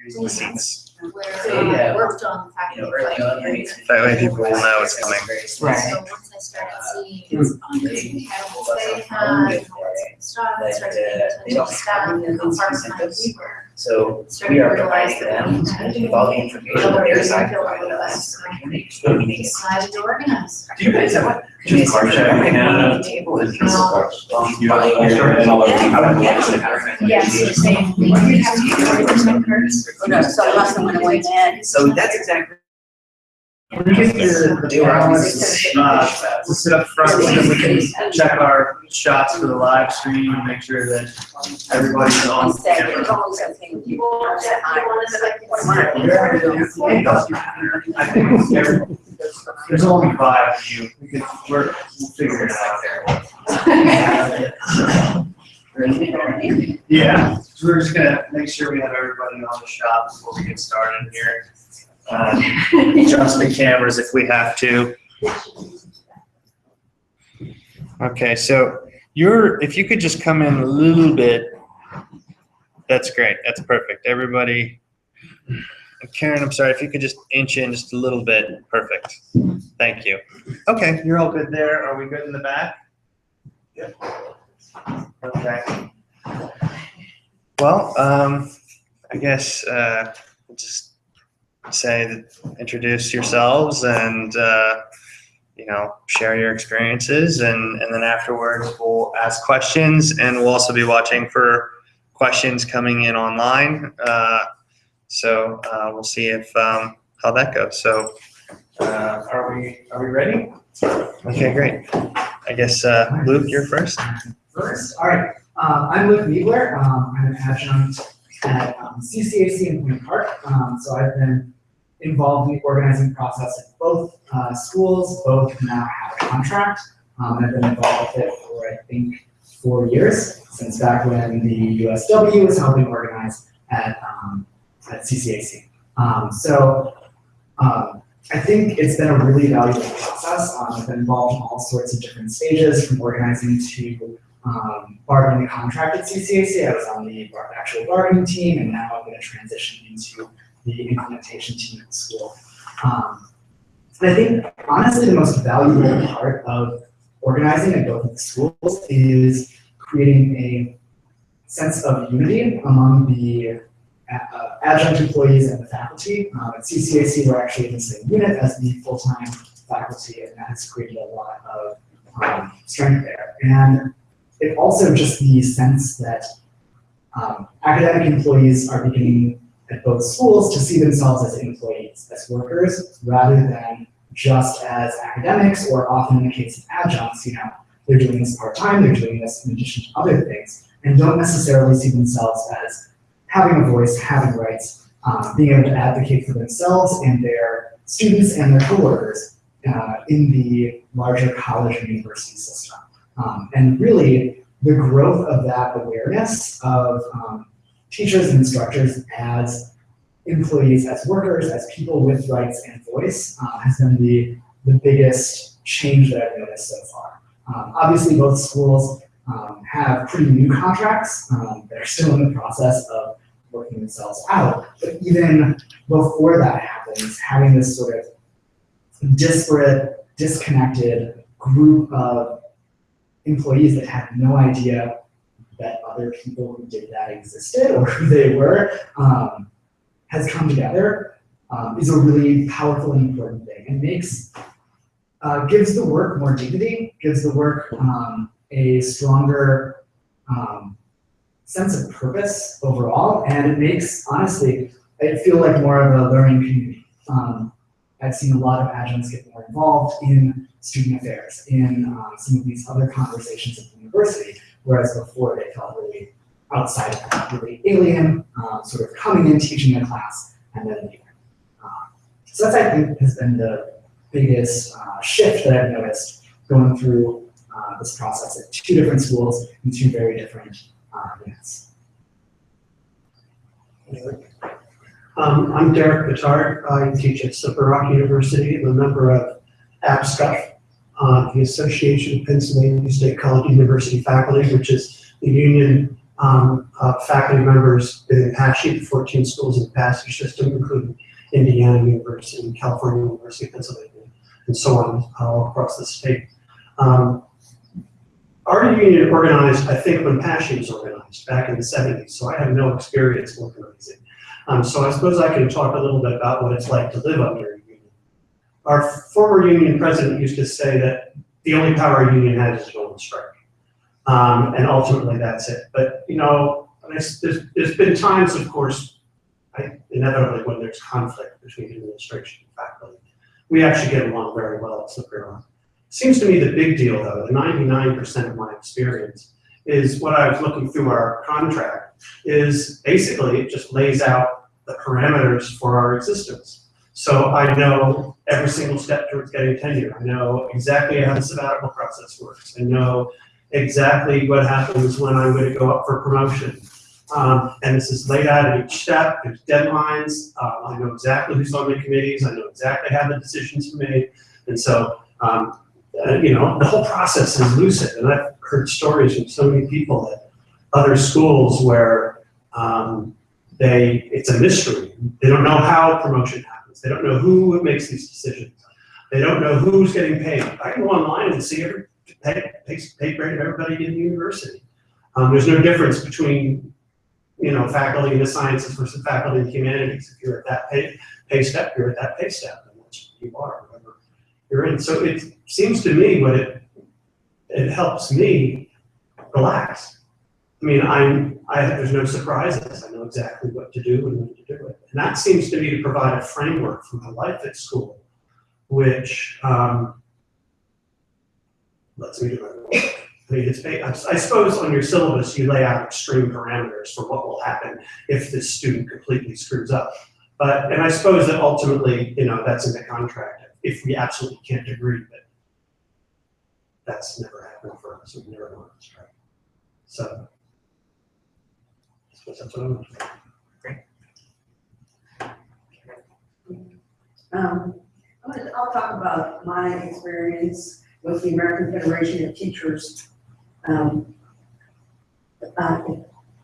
using the seats. Where I worked on faculty. Early on, that way people will know it's coming. Right. So once I started seeing staff, I started paying attention to staff and how part-time we were. So Started we to are realize providing that them with all the information on their side. Decided to organize. Do you guys have a Just card check and table is you Yes, you're saying we have to use my cards. No, so it must have went away then. So that's exactly. When we get to the balance, we'll sit up front so that we can check our shots for the live stream and make sure that everybody's on camera. I think there's only 5 of you. We'll figure it out. Yeah, so we're just gonna make sure we have everybody on the shot before we get started here. Adjust the cameras if we have to. Okay, so if you could just come in a little bit, that's great. That's perfect. Everybody, Karen, I'm sorry, if you could just inch in just a little bit, perfect. Thank you. Okay, you're all good there. Are we good in the back? Yep. Okay. Well, I guess we'll just introduce yourselves and share your experiences, and then afterwards we'll ask questions, and we'll also be watching for questions coming in online. So we'll see if how that goes. So are we ready? Okay, great. I guess Luke, you're first. All right. I'm Luke Niebler. I'm an adjunct at CCAC in Point Park. So I've been involved in the organizing process at both schools. Both now have a contract. I've been involved with it for, I think, 4 years, since back when the USW was helping organize at CCAC. I think it's been a really valuable process. I've been involved in all sorts of different stages, from organizing to bargaining a contract at CCAC. I was on the actual bargaining team, and now I'm going to transition into the implementation team at school. I think, honestly, the most valuable part of organizing at both of the schools is creating a sense of unity among the adjunct employees and the faculty. At CCAC, we're actually in the same unit as the full-time faculty, and that has created a lot of strength there. And it also just the sense that academic employees are beginning at both schools to see themselves as employees, as workers, rather than just as academics, or often in the case of adjuncts, they're doing this part-time, they're doing this in addition to other things, and don't necessarily see themselves as having a voice, having rights, being able to advocate for themselves and their students and their coworkers in the larger college and university system. And really, the growth of that awareness of teachers and instructors as employees, as workers, as people with rights and voice has been the biggest change that I've noticed so far. Obviously, both schools have pretty new contracts. They're still in the process of working themselves out. But even before that happens, having this sort of disparate, disconnected group of employees that had no idea that other people who did that existed or who they were has come together is a really powerful and important thing, and gives the work more dignity, gives the work a stronger sense of purpose overall, and it makes, honestly, it feel like more of a learning community. I've seen a lot of adjuncts get more involved in student affairs, in some of these other conversations at the university, whereas before they felt really outside of that, really alien, sort of coming in, teaching a class, and then leaving. So that's, I think, has been the biggest shift that I've noticed going through this process at 2 different schools in 2 very different units. I'm Derek Bittard. I teach at Slipper Rock University. I'm a member of APSCUF, the Association of Pennsylvania State College University Faculty, which is the union faculty members in Apache, 14 schools in the passage system, including Indiana University, California University, Pennsylvania, and so on, all across the state. Our union organized, I think, when Apache was organized back in the 70s, so I have no experience organizing. So I suppose I can talk a little bit about what it's like to live under a union. Our former union president used to say that the only power a union has is to go on strike. And ultimately that's it. But, you know, there's been times, of course, inevitably when there's conflict between administration and faculty. We actually get along very well at Slippery Rock. Seems to me the big deal, though, the 99% of my experience is what I was looking through our contract is basically it just lays out the parameters for our existence. So I know every single step towards getting tenure. I know exactly how the sabbatical process works. I know exactly what happens when I'm going to go up for promotion. And this is laid out at each step. There's deadlines. I know exactly who's on the committees. I know exactly how the decisions are made. And so, you know, the whole process is lucid. And I've heard stories from so many people at other schools where it's a mystery. They don't know how promotion happens. They don't know who makes these decisions. They don't know who's getting paid. I can go online and see every pay grade of everybody in the university. There's no difference between, you know, faculty in the sciences versus faculty in the humanities. If you're at that pay step, you're at that pay step, and that's what you are, whatever you're in. So it seems to me what it helps me relax. I mean, there's no surprises. I know exactly what to do and when to do it. And that seems to me to provide a framework for my life at school, which lets me do my work. I mean, I suppose on your syllabus you lay out extreme parameters for what will happen if this student completely screws up. And I suppose that ultimately, you know, that's in the contract. If we absolutely can't agree, but that's never happened for us. We've never gone on strike. So I suppose that's what I'm going to do. I'll talk about my experience with the American Federation of Teachers. I'll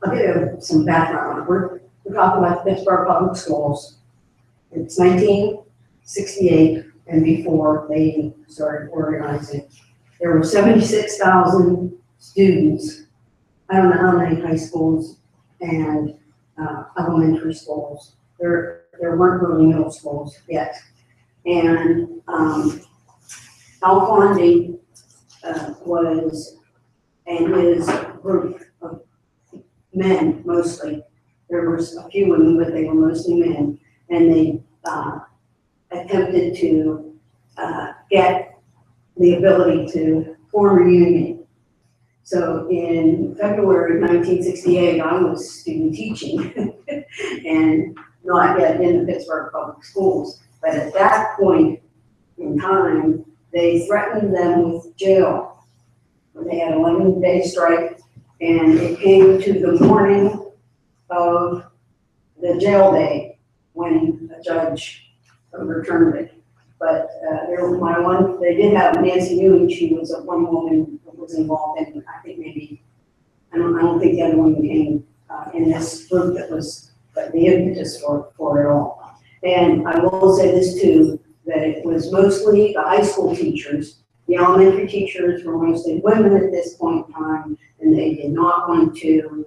give you some background. We're talking about the Pittsburgh Public Schools. It's 1968 and before they started organizing. There were 76,000 students. I don't know how many high schools and elementary schools. There weren't really middle schools yet. And Al Fondi was, and his group of men mostly, there was a few women, but they were mostly men, and they attempted to get the ability to form a union. So in February of 1968, I was student teaching and not yet in the Pittsburgh Public Schools. But at that point in time, they threatened them with jail. They had an 11-day strike, and it came to the morning of the jail day when a judge overturned it. But they did have Nancy Newman. She was one woman that was involved in, I think maybe, I don't think the other woman came in this group that was the impetus for it all. And I will say this too, that it was mostly the high school teachers. The elementary teachers were mostly women at this point in time, and they did not want to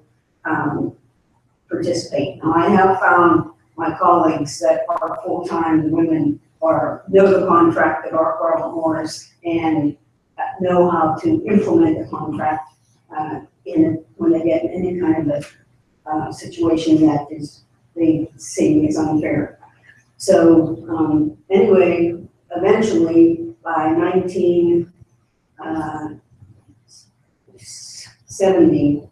participate. Now, I have found my colleagues that are full-time women know the contract that are Robert Morris and know how to implement the contract when they get in any kind of a situation that they see is unfair. So anyway, eventually by 1970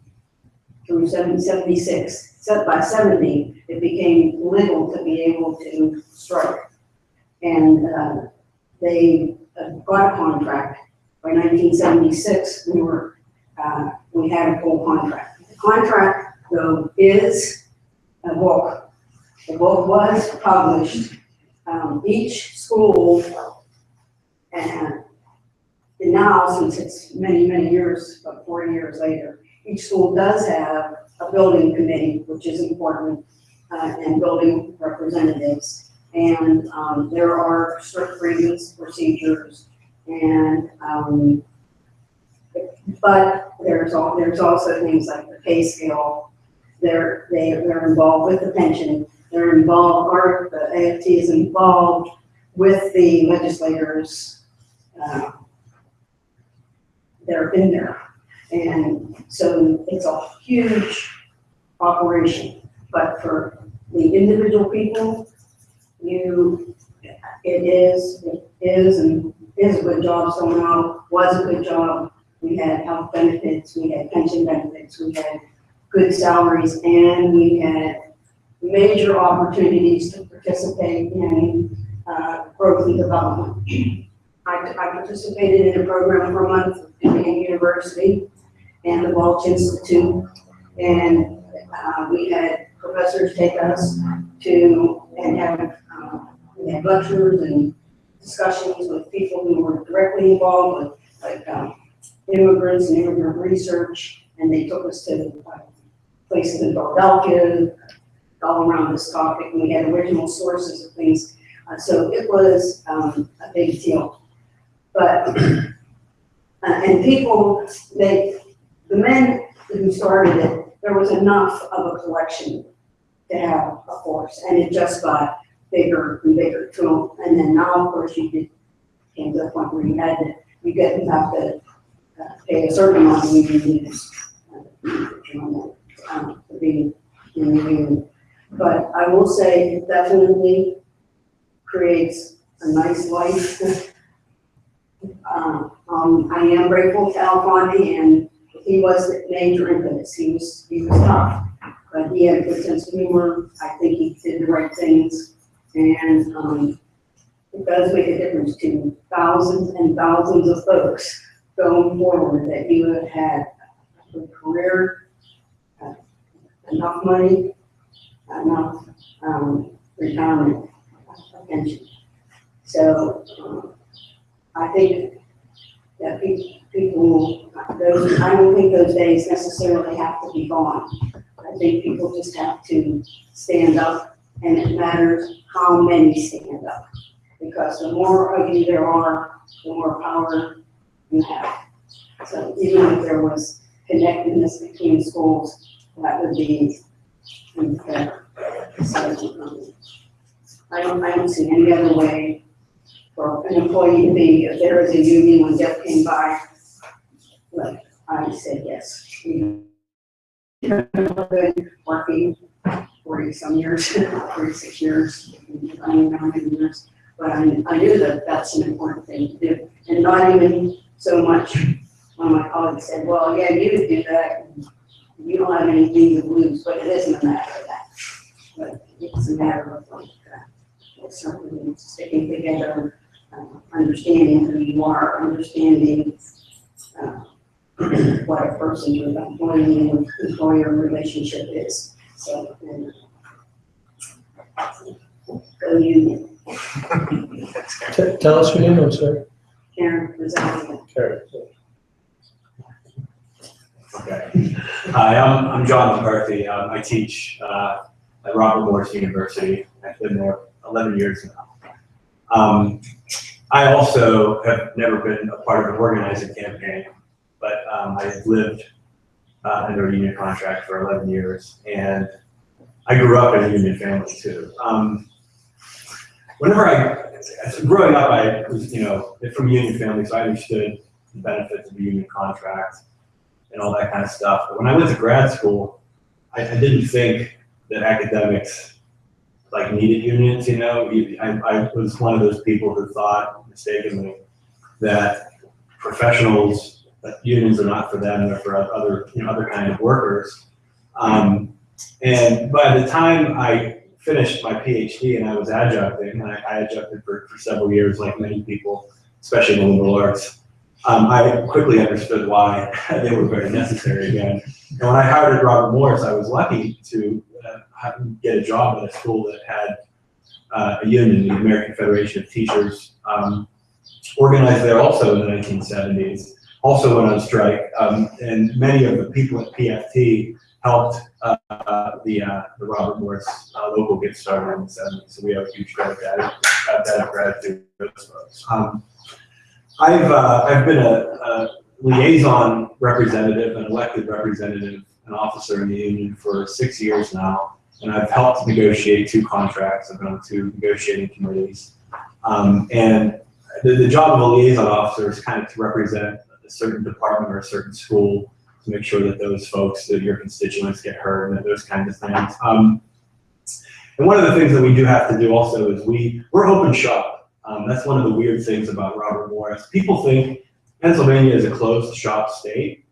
through 76, by 70, it became legal to be able to strike. And they got a contract. By 1976, we had a full contract. The contract, though, is a book. The book was published. Each school, and now since it's many, many years, about 40 years later, each school does have a building committee, which is important, and building representatives. And there are strict grievance procedures, and but there's also things like the pay scale. They're involved with the pension. They're involved, the AFT is involved with the legislators. They're in there. And so it's a huge operation. But for the individual people, it is a good job somehow, was a good job. We had health benefits, we had pension benefits, we had good salaries, and we had major opportunities to participate in growth and development. I participated in a program for a month at Union University and the Welch Institute, and we had professors take us to and have we had lectures and discussions with people who were directly involved with like immigrants and immigrant research, and they took us to places in Philadelphia, all around this topic, and we had original sources of things. So it was a big deal. But, and people, the men who started it, there was enough of a collection to have a force, and it just got bigger and bigger too. And then now, of course, came to the point where you have to pay a certain amount of union dues to be in the union. But I will say it definitely creates a nice life. I am grateful to Al Fondi, and he was the major impetus. He was tough, but he had a good sense of humor. I think he did the right things, and it does make a difference to thousands and thousands of folks going forward that you have had a good career, enough money, enough retirement pension. So I think that people, I don't think those days necessarily have to be gone. I think people just have to stand up, and it matters how many stand up. Because the more of you there are, the more power you have. So even if there was connectedness between schools, that would be unfair. So, I don't see any other way for an employee to be, if there is a union when Jeff came by, like, I said yes. Working 40-some years, 46 years, I don't know how many years, but I knew that that's an important thing to do. And not even so much, one of my colleagues said, well, yeah, you would do that, you don't have anything to lose, but it isn't a matter of that. But it's a matter of like, certainly sticking together, understanding who you are, understanding what a person's employee and employer relationship is. So, go union. Tell us your name, I'm sorry. Karen Rosales. Karen. Okay. Hi, I'm John McCarthy. I teach at Robert Morris University. I've been there 11 years now. I also have never been a part of an organizing campaign, but I've lived under a union contract for 11 years, and I grew up in a union family too. Growing up, I was, from a union family, so I understood the benefits of a union contract and all that kind of stuff. But when I went to grad school, I didn't think that academics needed unions. I was one of those people who thought mistakenly that professionals, that unions are not for them, they're for other kind of workers. And by the time I finished my PhD and I was adjuncting, and I adjuncted for several years, like many people, especially in the liberal arts, I quickly understood why they were very necessary again. And when I hired at Robert Morris, I was lucky to get a job at a school that had a union, the American Federation of Teachers, organized there also in the 1970s, also went on strike. And many of the people at PFT helped the Robert Morris local get started in the 70s. So we have a huge gratitude for those folks. I've been a liaison representative, an elected representative, an officer in the union for 6 years now, and I've helped negotiate 2 contracts. I've been on 2 negotiating committees, and the job of a liaison officer is kind of to represent a certain department or a certain school to make sure that those folks, that your constituents, get heard and those kinds of things. And one of the things that we do have to do also is we're open shop. That's one of the weird things about Robert Morris. People think Pennsylvania is a closed shop state,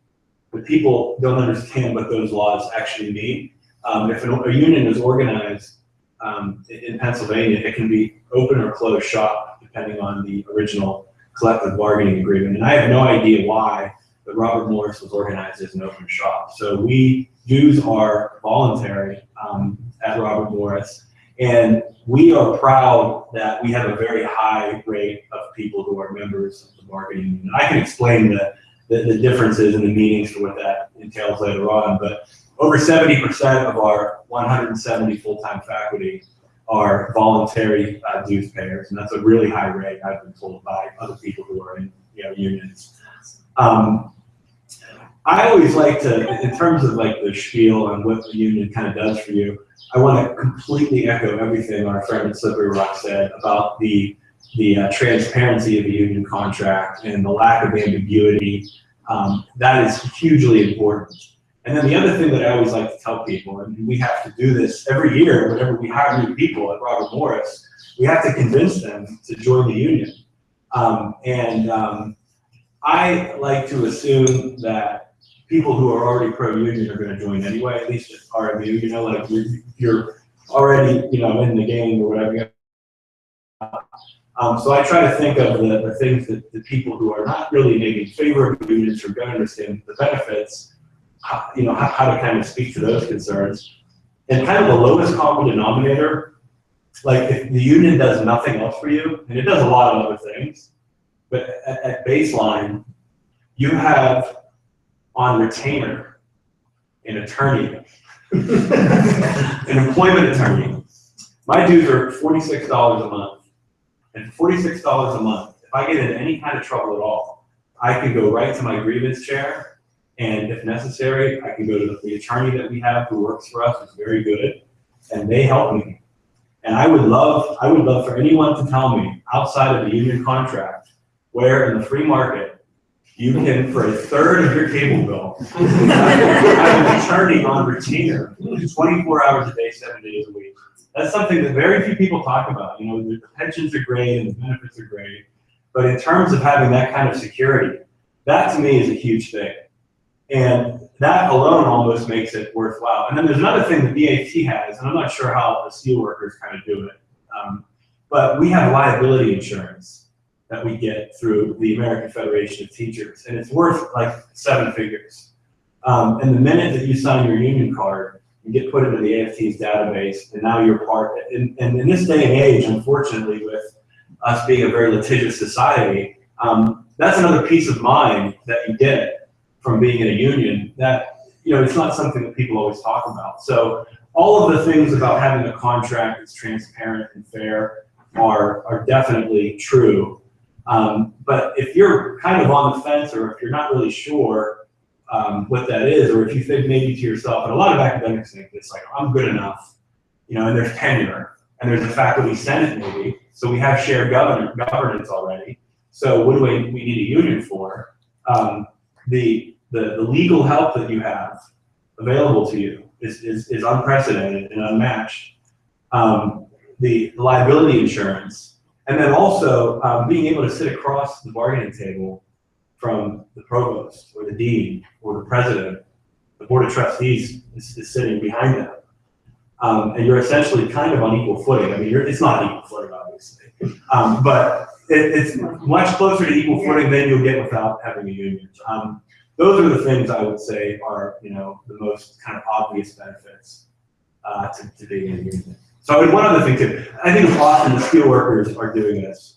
but people don't understand what those laws actually mean. If a union is organized in Pennsylvania, it can be open or closed shop depending on the original collective bargaining agreement. And I have no idea why, but Robert Morris was organized as an open shop. So dues are voluntary at Robert Morris, and we are proud that we have a very high rate of people who are members of the bargaining union. I can explain the differences in the meanings for what that entails later on, but over 70% of our 170 full-time faculty are voluntary dues payers, and that's a really high rate, I've been told by other people who are in unions. I always like to, in terms of like the spiel on what the union kind of does for you, I want to completely echo everything our friend at Slippery Rock said about the transparency of a union contract and the lack of ambiguity. That is hugely important. And then the other thing that I always like to tell people, and we have to do this every year whenever we hire new people at Robert Morris, we have to convince them to join the union. I like to assume that people who are already pro-union are going to join anyway, at least at RMU, like you're already, in the game or whatever. So I try to think of the things that the people who are not really maybe in favor of unions or don't understand the benefits, how to kind of speak to those concerns. And kind of the lowest common denominator, like if the union does nothing else for you, and it does a lot of other things, but at baseline, you have on retainer an attorney, an employment attorney. My dues are $46 a month. And for $46 a month, if I get in any kind of trouble at all, I can go right to my grievance chair, and if necessary, I can go to the attorney that we have who works for us, who's very good, and they help me. And I would love for anyone to tell me outside of the union contract where in the free market you can, for a third of your cable bill, have an attorney on retainer 24 hours a day, 7 days a week. That's something that very few people talk about. The pensions are great and the benefits are great, but in terms of having that kind of security, that to me is a huge thing. And that alone almost makes it worthwhile. And then there's another thing the BAT has, and I'm not sure how the steelworkers kind of do it, but we have liability insurance that we get through the American Federation of Teachers, and it's worth like 7 figures. And the minute that you sign your union card, you get put into the AFT's database, and now you're part. And in this day and age, unfortunately, with us being a very litigious society, that's another peace of mind that you get from being in a union that, it's not something that people always talk about. So all of the things about having a contract that's transparent and fair are definitely true. But if you're kind of on the fence, or if you're not really sure what that is, or if you think maybe to yourself, and a lot of academics think this, like, I'm good enough, and there's tenure, and there's a faculty senate maybe, so we have shared governance already. So what do we need a union for? The legal help that you have available to you is unprecedented and unmatched. The liability insurance, and then also being able to sit across the bargaining table from the provost or the dean or the president. The board of trustees is sitting behind them. And you're essentially kind of on equal footing. I mean, it's not equal footing, obviously, but it's much closer to equal footing than you'll get without having a union. Those are the things I would say are, the most kind of obvious benefits to being in a union. So one other thing too, I think often the steelworkers are doing this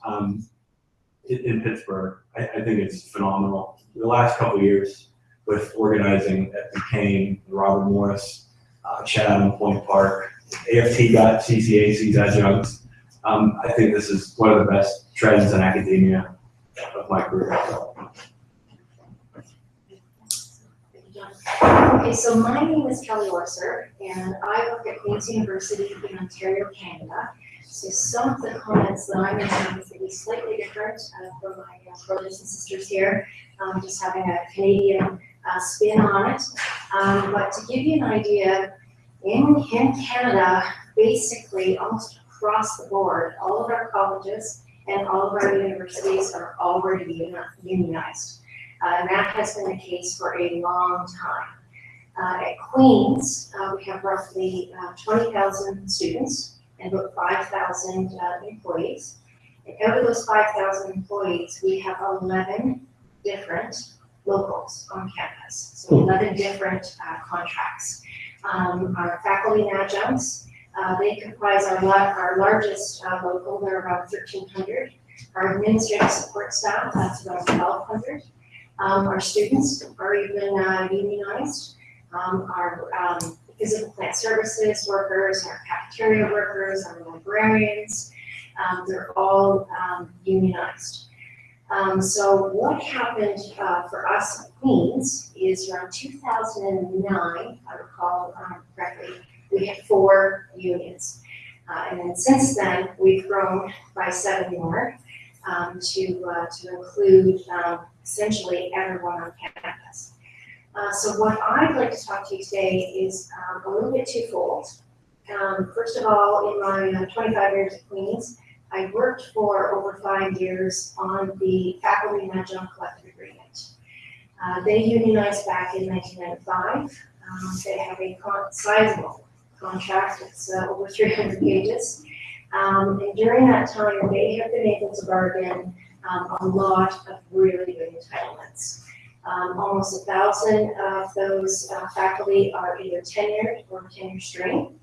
in Pittsburgh. I think it's phenomenal. The last couple of years, with organizing at Duquesne, Robert Morris, Chatham, Point Park. AFT got CCAC's adjuncts. I think this is one of the best trends in academia of my career. Okay, so my name is Kelly Orser, and I work at Queen's University in Ontario, Canada. So some of the comments that I'm going to make will be slightly different from my brothers and sisters here, just having a Canadian spin on it. But to give you an idea, in Canada, basically almost across the board, all of our colleges and all of our universities are already unionized. And that has been the case for a long time. At Queen's, we have roughly 20,000 students and about 5,000 employees. And out of those 5,000 employees, we have 11 different locals on campus. So 11 different contracts. Our faculty and adjuncts, they comprise our largest local, they're around 1,300. Our administrative support staff, that's around 1,200. Our students are even unionized. Our physical plant services workers, our cafeteria workers, our librarians, they're all unionized. So what happened for us at Queen's is around 2009, I recall correctly, we had 4 unions. And then since then, we've grown by 7 more to include essentially everyone on campus. So what I'd like to talk to you today is a little bit twofold. First of all, in my 25 years at Queen's, I worked for over 5 years on the faculty and adjunct collective agreement. They unionized back in 1995. They have a sizable contract. It's over 300 pages. And during that time, they have been able to bargain a lot of really good entitlements. Almost 1,000 of those faculty are either tenured or tenure string,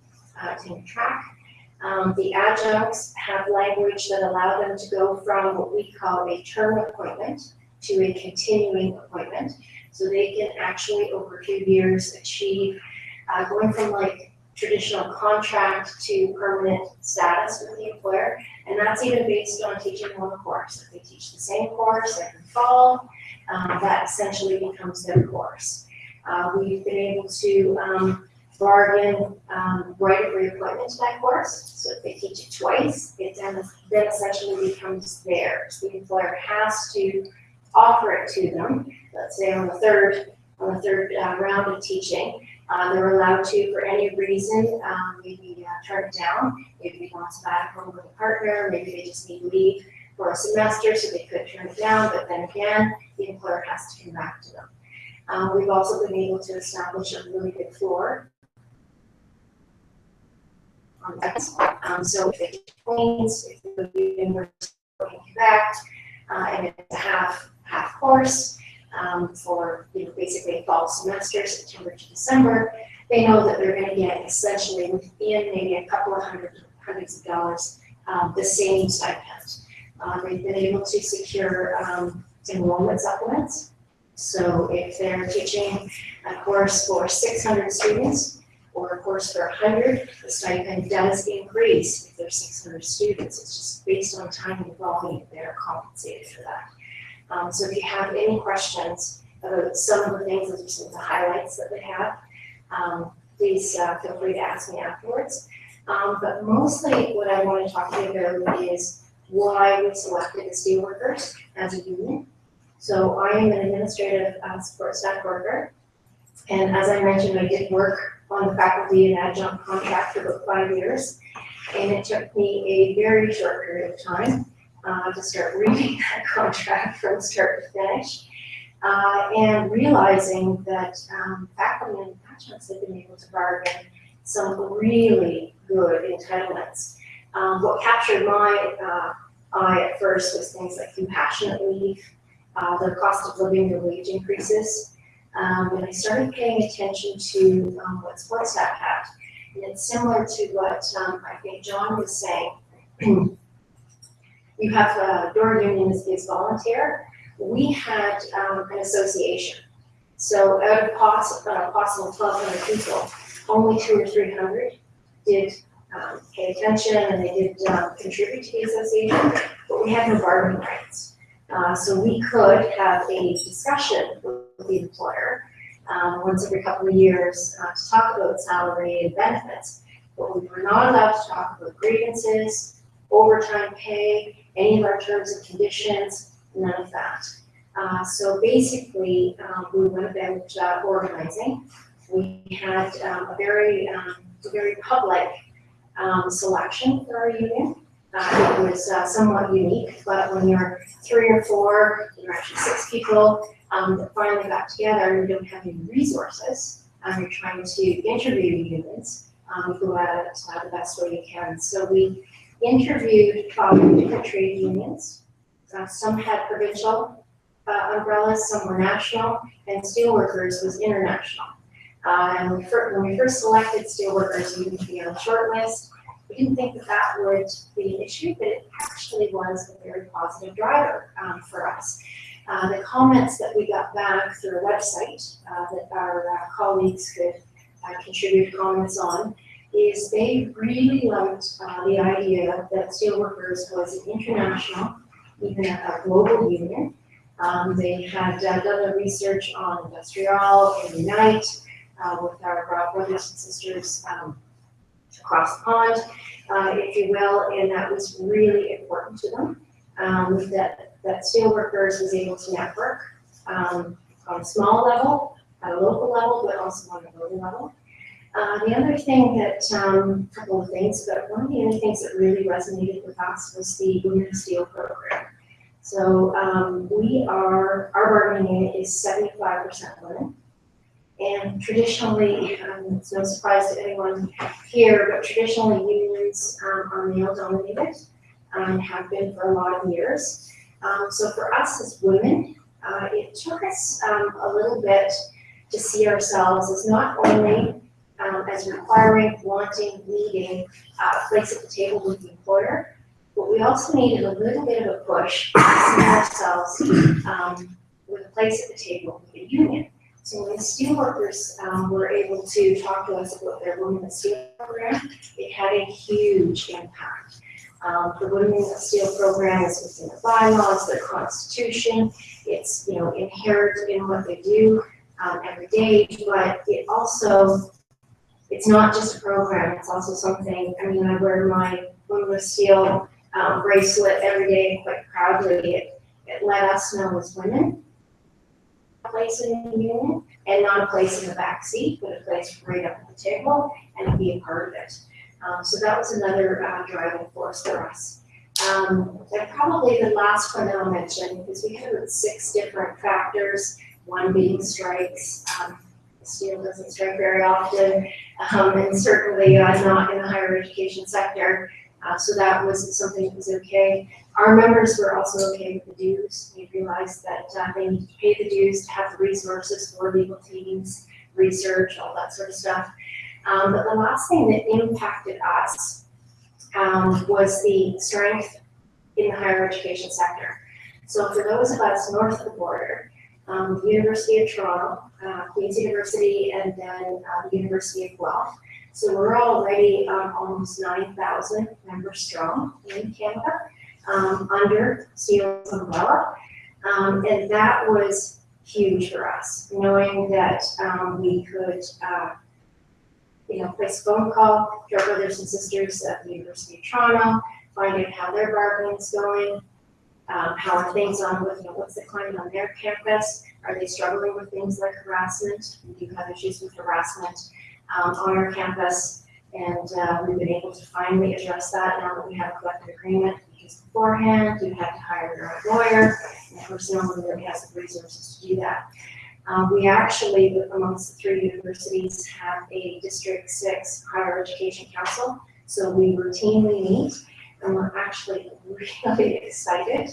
tenure track. The adjuncts have language that allow them to go from what we call a term appointment to a continuing appointment. So they can actually, over a few years, achieve going from like traditional contract to permanent status with the employer. And that's even based on teaching one course. If they teach the same course every fall, that essentially becomes their course. We've been able to bargain right of reappointment to that course. So if they teach it twice, it then essentially becomes theirs. The employer has to offer it to them. Let's say on the third round of teaching, they're allowed to, for any reason, maybe turn it down. Maybe they want sabbatical with a partner, maybe they just need leave for a semester, so they could turn it down, but then again, the employer has to come back to them. We've also been able to establish a really good floor. So if they teach Queen's, if they go to University of Quebec, and it's a half course for basically a fall semester, September to December, they know that they're going to get essentially within maybe a couple of hundreds of dollars the same stipend. They've been able to secure enrollment supplements. So if they're teaching a course for 600 students or a course for 100, the stipend does increase if there's 600 students. It's just based on time and volume, they're compensated for that. So if you have any questions about some of the things, those are some of the highlights that they have, please feel free to ask me afterwards. But mostly what I want to talk to you about is why we selected the steelworkers as a union. So I am an administrative support staff worker. And as I mentioned, I did work on the faculty and adjunct contract for about 5 years. And it took me a very short period of time to start reading that contract from start to finish. And realizing that faculty and adjuncts have been able to bargain some really good entitlements. What captured my eye at first was things like compassionate leave, the cost of living, the wage increases. And I started paying attention to what support staff had. And it's similar to what I think John was saying. You have your union is volunteer. We had an association. So out of possible 1,200 people, only 200 or 300 did pay attention, and they did contribute to the association, but we had no bargaining rights. So we could have a discussion with the employer once every couple of years to talk about salary and benefits, but we were not allowed to talk about grievances, overtime pay, any of our terms and conditions, none of that. So basically, we went about organizing. We had a very public selection for our union. It was somewhat unique, but when you're 3 or 4, you're actually 6 people that finally got together, and you don't have any resources, you're trying to interview unions, you go at it the best way you can. So we interviewed 5 different trade unions. Some had provincial umbrellas, some were national, and steelworkers was international. And when we first selected steelworkers, we didn't be on the short list. We didn't think that that would be an issue, but it actually was a very positive driver for us. The comments that we got back through a website that our colleagues could contribute comments on is they really liked the idea that steelworkers was an international, even a global union. They had done the research on Industrial and Unite with our brothers and sisters across the pond, if you will, and that was really important to them, that steelworkers was able to network on a small level, at a local level, but also on a global level. The other thing that, couple of things, but one of the other things that really resonated with us was the Women Steel program. So our bargaining unit is 75% women. And traditionally, it's no surprise to anyone here, but traditionally unions are male dominated and have been for a lot of years. So for us as women, it took us a little bit to see ourselves as not only as requiring, wanting, needing a place at the table with the employer, but we also needed a little bit of a push to see ourselves with a place at the table with the union. So when steelworkers were able to talk to us about their Women in Steel program, it had a huge impact. The Women in Steel program is within their bylaws, their constitution. It's inherent in what they do every day, but it's not just a program. It's also something. I mean, I wear my Women in Steel bracelet every day quite proudly. It let us know as women a place in the union, and not a place in the back seat, but a place right up at the table and be a part of it. So that was another driving force for us. And probably the last one that I'll mention, because we had about 6 different factors, one being strikes. Steel doesn't strike very often, and certainly not in the higher education sector. So that was something that was okay. Our members were also okay with the dues. We realized that they need to pay the dues to have the resources for legal teams, research, all that sort of stuff. But the last thing that impacted us was the strength in the higher education sector. So for those of us north of the border, the University of Toronto, Queen's University, and then the University of Guelph. So we're already almost 9,000 members strong in Canada under Steel's umbrella. And that was huge for us, knowing that we could place a phone call to our brothers and sisters at the University of Toronto, find out how their bargaining is going, how are things on with, what's the climate on their campus? Are they struggling with things like harassment? We do have issues with harassment on our campus, and we've been able to finally address that now that we have a collective agreement, because beforehand you had to hire your own lawyer, and of course no one really has the resources to do that. We actually, amongst the 3 universities, have a District 6 Higher Education Council, so we routinely meet, and we're actually really excited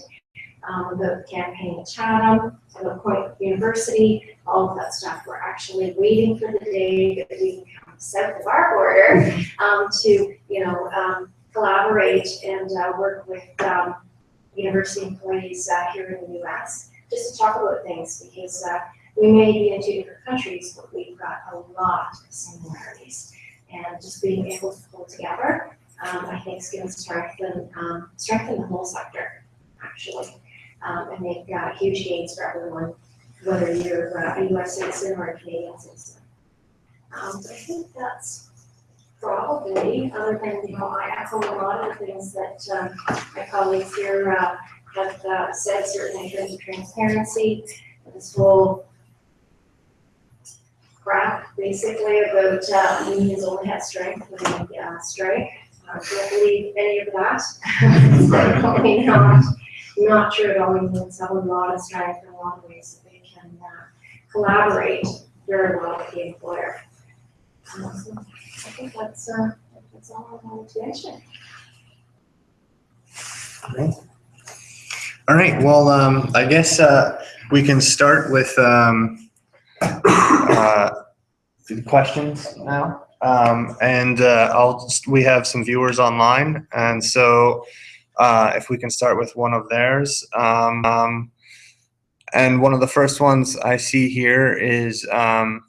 about the campaign at Chatham, about Point University, all of that stuff. We're actually waiting for the day that we can come south of our border to, collaborate and work with university employees here in the U.S. just to talk about things, because We may be in two different countries, but we've got a lot of similarities. And just being able to pull together, I think is going to strengthen the whole sector, actually, and make huge gains for everyone, whether you're a U.S. citizen or a Canadian citizen. I think that's probably, other than, I echo a lot of the things that my colleagues here have said, certainly in terms of transparency, this whole crap, basically, about unions only had strength when they strike. I don't believe any of that. It's definitely not true at all. Unions have a lot of strength in a lot of ways that they can collaborate very well with the employer. So I think that's all I wanted to mention. All right. Well, I guess we can start with the questions now. We have some viewers online, and so if we can start with one of theirs. And one of the first ones I see here is, how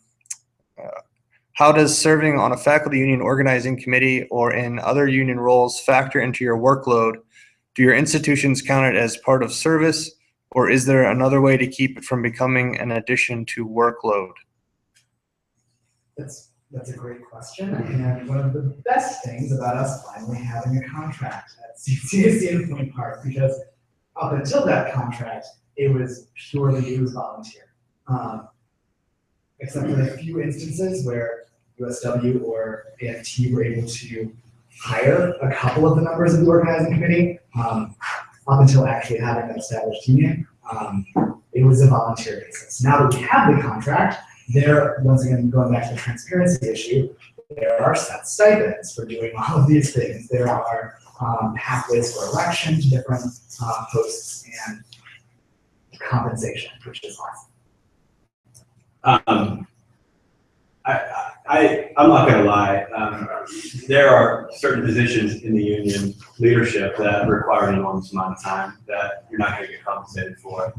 does serving on a faculty union organizing committee or in other union roles factor into your workload? Do your institutions count it as part of service, or is there another way to keep it from becoming an addition to workload? That's a great question, and one of the best things about us finally having a contract at CCAC in Point Park, because up until that contract, it was volunteer. Except for a few instances where USW or AFT were able to hire a couple of the members of the organizing committee, up until actually having that established union, it was a volunteer basis. Now that we have the contract, once again, going back to the transparency issue, there are set stipends for doing all of these things. There are pathways for election to different posts and compensation, which is awesome. I'm not gonna lie. There are certain positions in the union leadership that require an enormous amount of time that you're not gonna get compensated for.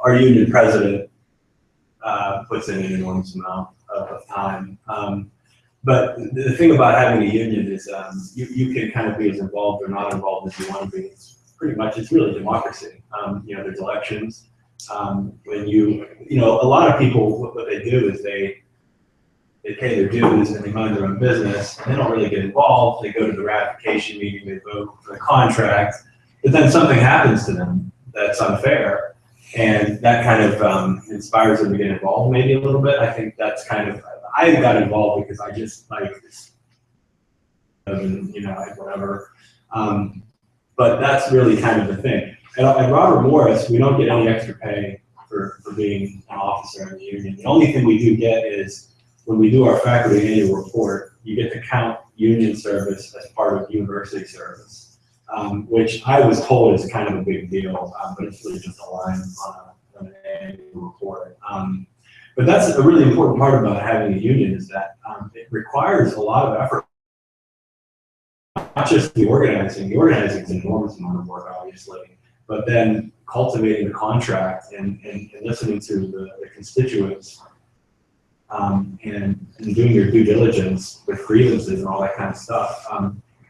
Our union president puts in an enormous amount of time. But the thing about having a union is you can kind of be as involved or not involved as you want to be. It's really democracy. There's elections. When a lot of people, what they do is they pay their dues and they mind their own business, and they don't really get involved. They go to the ratification meeting, they vote for the contract, but then something happens to them that's unfair, and that kind of inspires them to get involved maybe a little bit. I think that's kind of, I got involved because I just like, whatever. But that's really kind of the thing. At Robert Morris, we don't get any extra pay for being an officer in the union. The only thing we do get is when we do our faculty annual report, you get to count union service as part of university service, which I was told is kind of a big deal, but it's really just a line on an annual report. But that's a really important part about having a union is that it requires a lot of effort. Not just the organizing is an enormous amount of work, obviously, but then cultivating the contract and listening to the constituents and doing your due diligence with grievances and all that kind of stuff.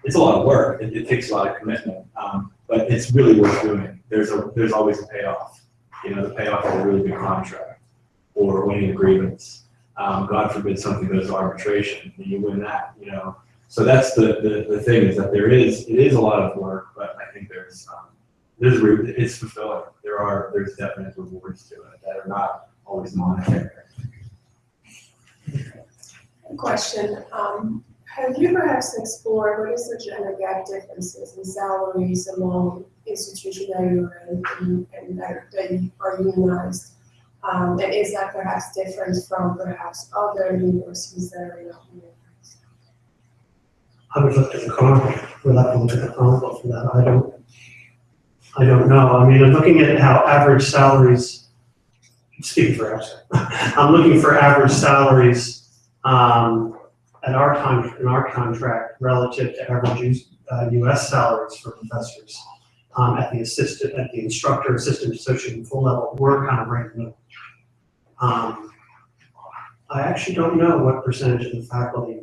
It's a lot of work. It takes a lot of commitment, but it's really worth doing. There's always a payoff. The payoff of a really good contract or winning a grievance. God forbid something goes to arbitration and you win that. So that's the thing is that it is a lot of work, but I think it's fulfilling. There's definite rewards to it that are not always monetary. Question, have you perhaps explored what is the gender gap differences in salaries among institutions that you're in and that are unionized? And is that perhaps different from perhaps other universities that are not unionized? I would look at the carnival. We'll have to look at the carnival for that. I don't know. I mean, I'm looking at how average salaries, speaking for us, I'm looking for average salaries in our contract relative to average U.S. salaries for professors at the instructor, assistant, associate, and full level. We're kind of right in the middle. I actually don't know what percentage of the faculty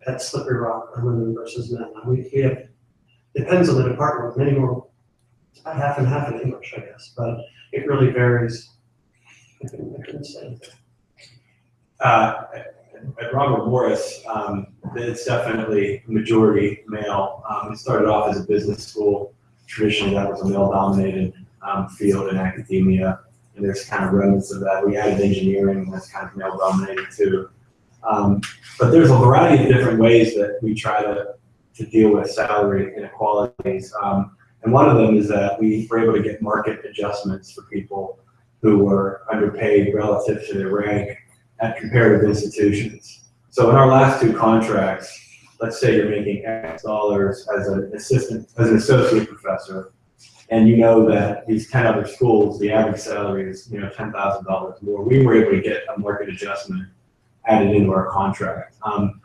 at Slippery Rock are women versus men. We have, depends on the department, many more, it's about half and half in English, I guess, but it really varies. I couldn't say. At Robert Morris, it's definitely majority male. It started off as a business school. Traditionally, that was a male-dominated field in academia, and there's kind of remnants of that. We added engineering, that's kind of male-dominated too. But there's a variety of different ways that we try to deal with salary inequalities. And one of them is that we were able to get market adjustments for people who were underpaid relative to their rank at comparative institutions. So in our last two contracts, let's say you're making X dollars as an associate professor, and you know that these 10 other schools, the average salary is $10,000 more. We were able to get a market adjustment added into our contract.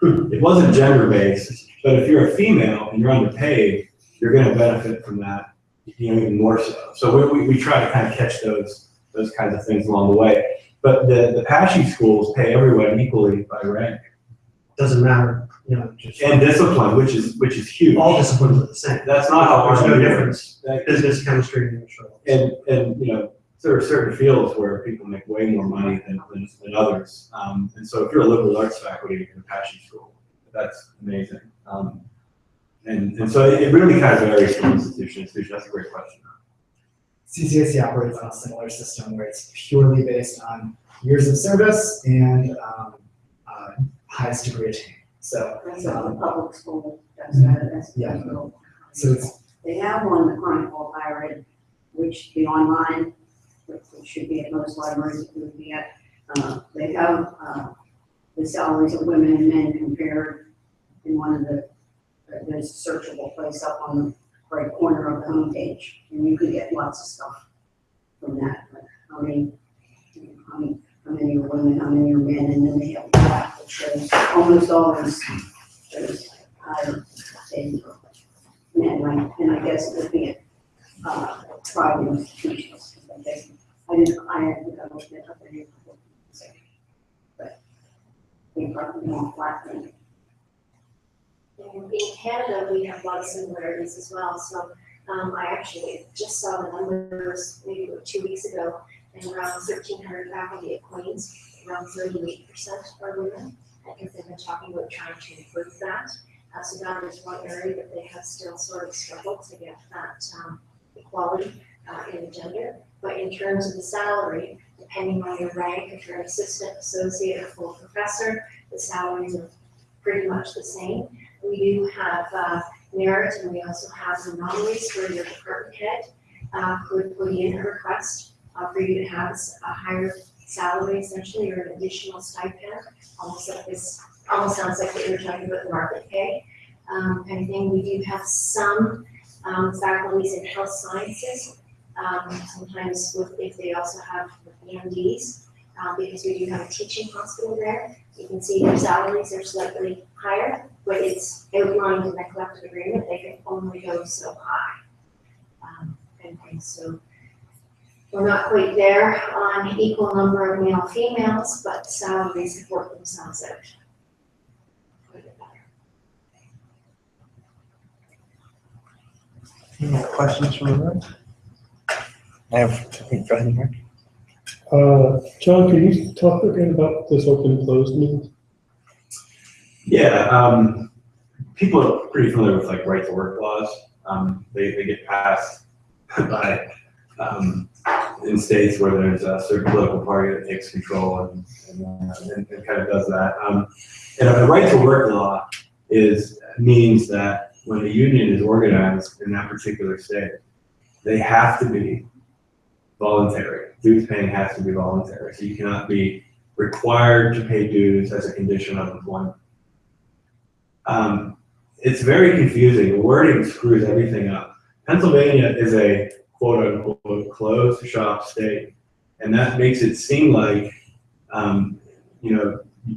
It wasn't gender-based, but if you're a female and you're underpaid, you're going to benefit from that, even more so. So we try to kind of catch those kinds of things along the way. But the PASHE schools pay everyone equally by rank. Doesn't matter, And discipline, which is huge. all disciplines are the same. That's not how There's no ours are. difference. Business, chemistry, English. And there are certain fields where people make way more money than others. And so if you're a liberal arts faculty in a PASHE school, that's amazing. And so it really kind of varies from institution to institution. That's a great question. CCAC operates on a similar system where it's purely based on years of service and highest degree attained. So That's how the public school does that, that's. Yeah. So it's They have one, the Chronicle Higher Ed, which the online, which should be at most libraries, it would be at, they have, the salaries of women and men compared in one of there's a searchable place up on the right corner of the homepage, and you can get lots of stuff from that, like how many are women, how many are men, and then they have a graph that shows almost always there's higher paid men, right? And I guess it would be at private institutions. I think I looked it up there, but they probably more flat than. In Canada, we have a lot of similarities as well. So I actually just saw the numbers maybe about 2 weeks ago, and around 1,300 faculty at Queen's, around 38% are women. I think they've been talking about trying to improve that. So that is one area that they have still sort of struggled to get that equality in the gender. But in terms of the salary, depending on your rank, if you're an assistant, associate, or full professor, the salaries are pretty much the same. We do have merit, and we also have anomalies where your department head could put in a request for you to have a higher salary, essentially, or an additional stipend, almost sounds like what you're talking about, the market pay kind of thing. We do have some faculties in health sciences, sometimes if they also have MDs, because we do have a teaching hospital there. You can see their salaries are slightly higher, but it's outlined in the collective agreement, they can only go so high. And so we're not quite there on equal number of male females, but salaries have worked themselves out quite a bit better. Any more questions from the room? I have, go ahead, Mark. John, can you talk again about this open closed means? Yeah, people are pretty familiar with like right to work laws. They get passed by in states where there's a certain political party that takes control and kind of does that. And a right to work law means that when a union is organized in that particular state, they have to be voluntary. Dues paying has to be voluntary. So you cannot be required to pay dues as a condition of employment. It's very confusing. The wording screws everything up. Pennsylvania is a quote unquote closed shop state, and that makes it seem like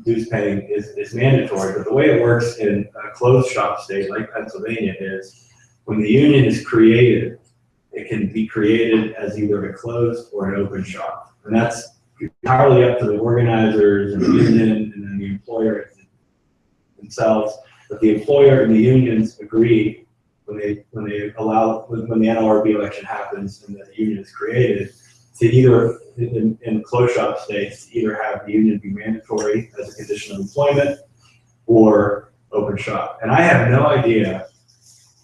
dues paying is mandatory. But the way it works in a closed shop state like Pennsylvania is when the union is created, it can be created as either a closed or an open shop. And that's entirely up to the organizers and the union and then the employer themselves. But the employer and the unions agree when the NLRB election happens and the union is created to either, in closed shop states, to either have the union be mandatory as a condition of employment or open shop. And I have no idea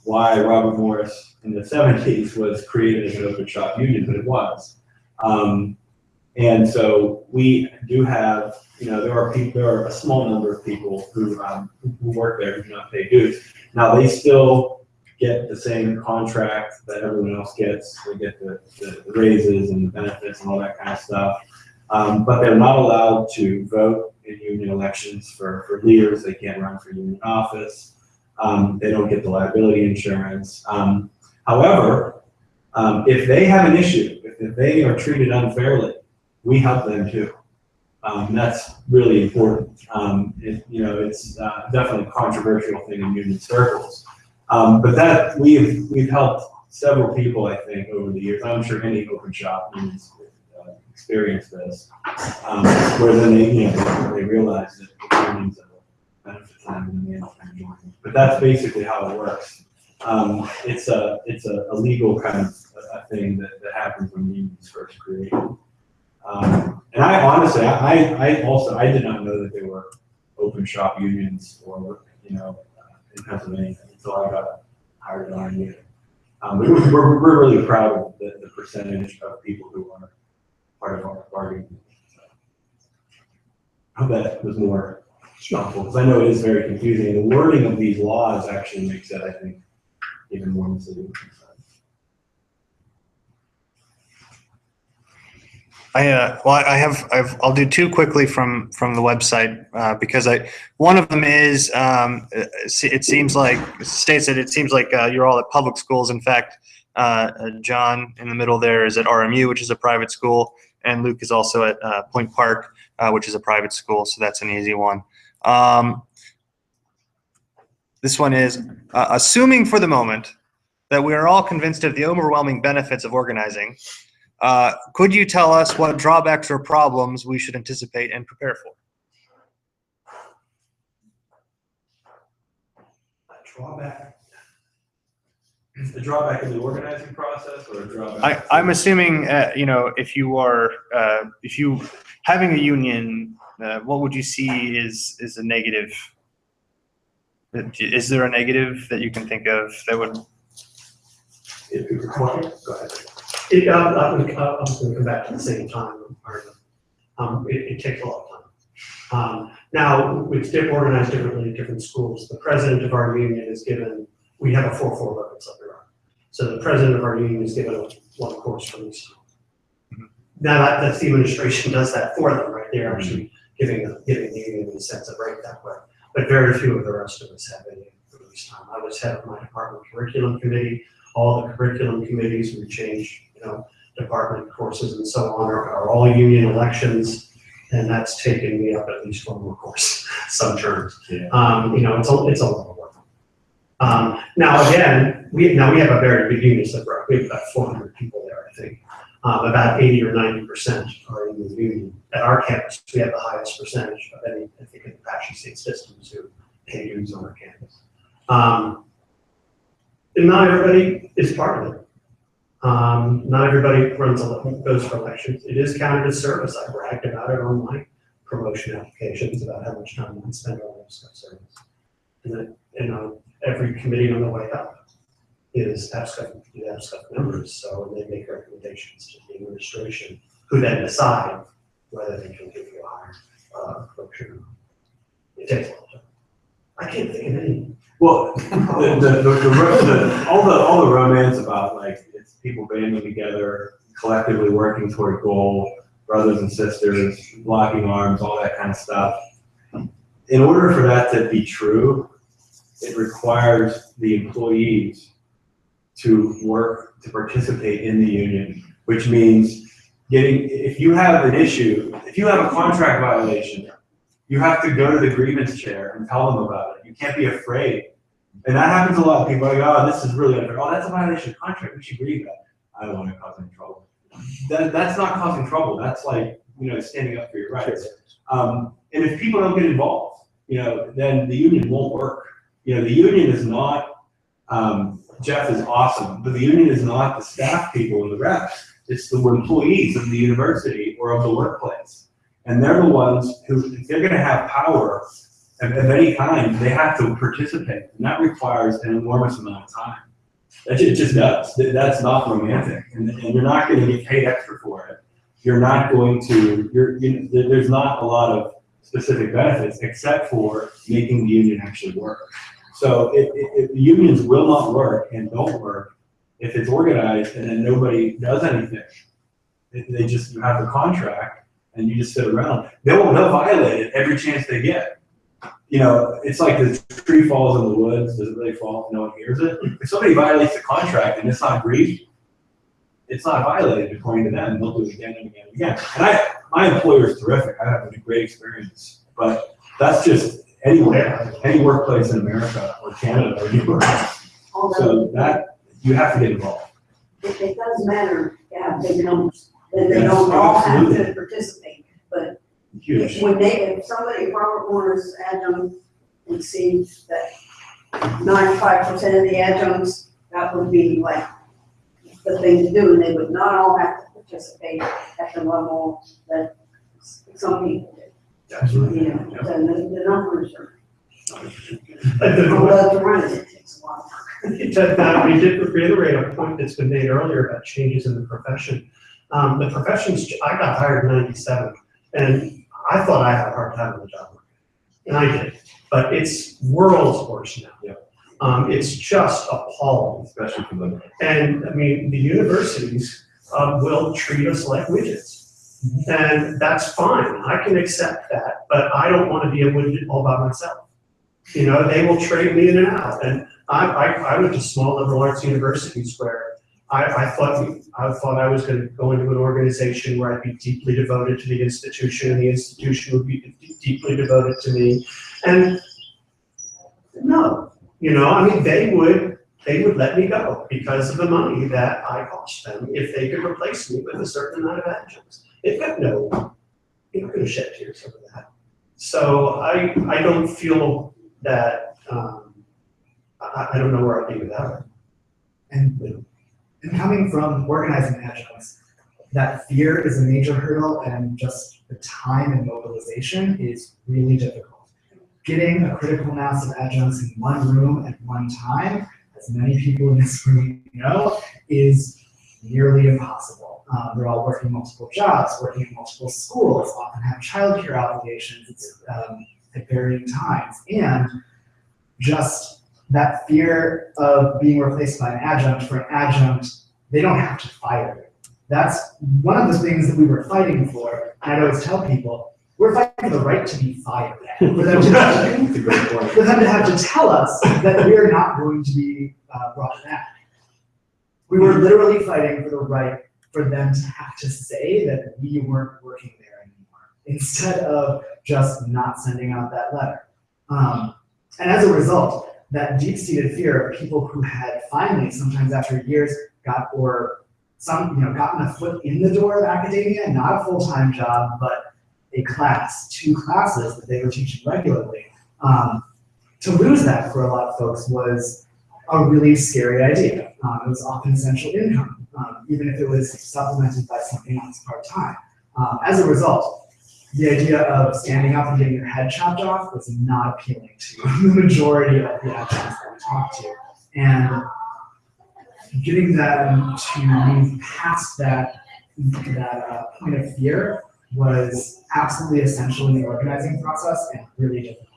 why Robert Morris in the 70s was created as an open shop union, but it was. And so we do have, there are a small number of people who work there who do not pay dues. Now they still get the same contract that everyone else gets. They get the raises and the benefits and all that kind of stuff. But they're not allowed to vote in union elections for leaders. They can't run for union office. They don't get the liability insurance. However, if they have an issue, if they are treated unfairly, we help them too. That's really important. It's definitely a controversial thing in union circles. But that we've helped several people, I think, over the years. I'm sure any open shop unions experience this, where then they realize that the unions benefit them and they end up joining. But that's basically how it works. It's a legal kind of a thing that happens when unions first created. And I honestly, I did not know that there were open shop unions or in Pennsylvania until I got hired on here. We're really proud of the percentage of people who are part of our bargaining. I hope that was more helpful because I know it is very confusing. And the wording of these laws actually makes it, I think, even more misleading. I'll do two quickly from the website because one of them is it seems like you're all at public schools. In fact, John in the middle there is at RMU, which is a private school, and Luke is also at Point Park, which is a private school. So that's an easy one. This one is assuming for the moment that we are all convinced of the overwhelming benefits of organizing. Could you tell us what drawbacks or problems we should anticipate and prepare for? A drawback in the organizing process or a drawback? I'm assuming, if you having a union, what would you see is a negative? Is there a negative that you can think of that would? Go ahead. I'm going to come back to the same time. It takes a lot of time. Now, it's organized differently in different schools. The president of our union is given, we have a 4-4 limit up there. So the president of our union is given one course from each school. Now, that's the administration does that for them, right? They're actually giving the union the sense of right that way. But very few of the rest of us have any at least time. I was head of my department curriculum committee. All the curriculum committees, we change, department courses and so on, are all union elections, and that's taken me up at least one more course, some terms. Yeah. It's a lot of work. Now again, we have a very big union so we have about 400 people there, I think. About 80 or 90% are in the union. At our campus, we have the highest percentage of any, I think, in the Apache State systems who pay dues on our campus. And not everybody is part of it. Not everybody goes for elections. It is counted as service. I bragged about it on my promotion applications about how much time I spend on those service. And then, every committee on the way up is ABSCO members, so they make recommendations to the administration, who then decide whether they can give you a higher promotion. It takes a long time. I can't think of any. Well, all the romance about it's people banding together, collectively working toward a goal, brothers and sisters, locking arms, all that kind of stuff. In order for that to be true, it requires the employees to work to participate in the union, which means if you have an issue, if you have a contract violation, you have to go to the grievance chair and tell them about it. You can't be afraid. And that happens a lot. People are like, oh, this is really unfair. Oh, that's a violation of contract. We should grieve that. I don't want to cause any trouble. That's not causing trouble. That's like standing up for your rights. And if people don't get involved, then the union won't work. The union is not, Jeff is awesome, but the union is not the staff people and the reps. It's the employees of the university or of the workplace. And they're the ones who, if they're going to have power of any kind, they have to participate. And that requires an enormous amount of time. It just does. That's not romantic. And you're not going to get paid extra for it. You're not going to, there's not a lot of specific benefits except for making the union actually work. So the unions will not work and don't work if it's organized and then nobody does anything. You have the contract and you just sit around. They'll violate it every chance they get. It's like the tree falls in the woods. Does it really fall if no one hears it? If somebody violates the contract and it's not agreed, it's not violated according to them. They'll do it again and again and again. And my employer is terrific. I have a great experience. But that's just anywhere, any workplace in America or Canada or anywhere else. So that, you have to get involved. It does matter, big numbers. They don't all have to participate, but Huge. if Robert Warner's adjunct and see that 95% of the adjuncts, that would be like the thing to do, and they would not all have to participate at the level that some people did. Absolutely. The numbers are, The- to run it takes a lot of work. We did reiterate a point that's been made earlier about changes in the profession. The professions, I got hired in '97, and I thought I had a hard time in the job market, and I did. But it's worlds worse now. Yeah. It's just appalling. Especially for them. And I mean, the universities will treat us like widgets. And that's fine. I can accept that, but I don't want to be a widget all by myself. They will trade me in and out. And I went to small liberal arts universities where I thought I was going to go into an organization where I'd be deeply devoted to the institution, and the institution would be deeply devoted to me. And no, they would let me go because of the money that I cost them if they could replace me with a certain amount of adjuncts. They've got you're not going to shed tears over that. So I don't feel that, I don't know where I'd be without it. And coming from organizing adjuncts, that fear is a major hurdle, and just the time and mobilization is really difficult. Getting a critical mass of adjuncts in one room at one time, as many people in this room know, is nearly impossible. They're all working multiple jobs, working in multiple schools, often have childcare obligations at varying times, and just that fear of being replaced by an adjunct. For an adjunct, they don't have to fire you. That's one of the things that we were fighting for. And I'd always tell people, we're fighting for the right to be fired. For them to have to tell us that we're not going to be brought back. We were literally fighting for the right for them to have to say that we weren't working there anymore, instead of just not sending out that letter. And as a result, that deep-seated fear of people who had finally, sometimes after years, gotten a foot in the door of academia, not a full-time job, but a class, 2 classes that they were teaching regularly. To lose that for a lot of folks was a really scary idea. It was often essential income, even if it was supplemented by something else part-time. As a result, the idea of standing up and getting your head chopped off was not appealing to the majority of the adjuncts that we talked to. And getting them to move past that point of fear was absolutely essential in the organizing process and really difficult.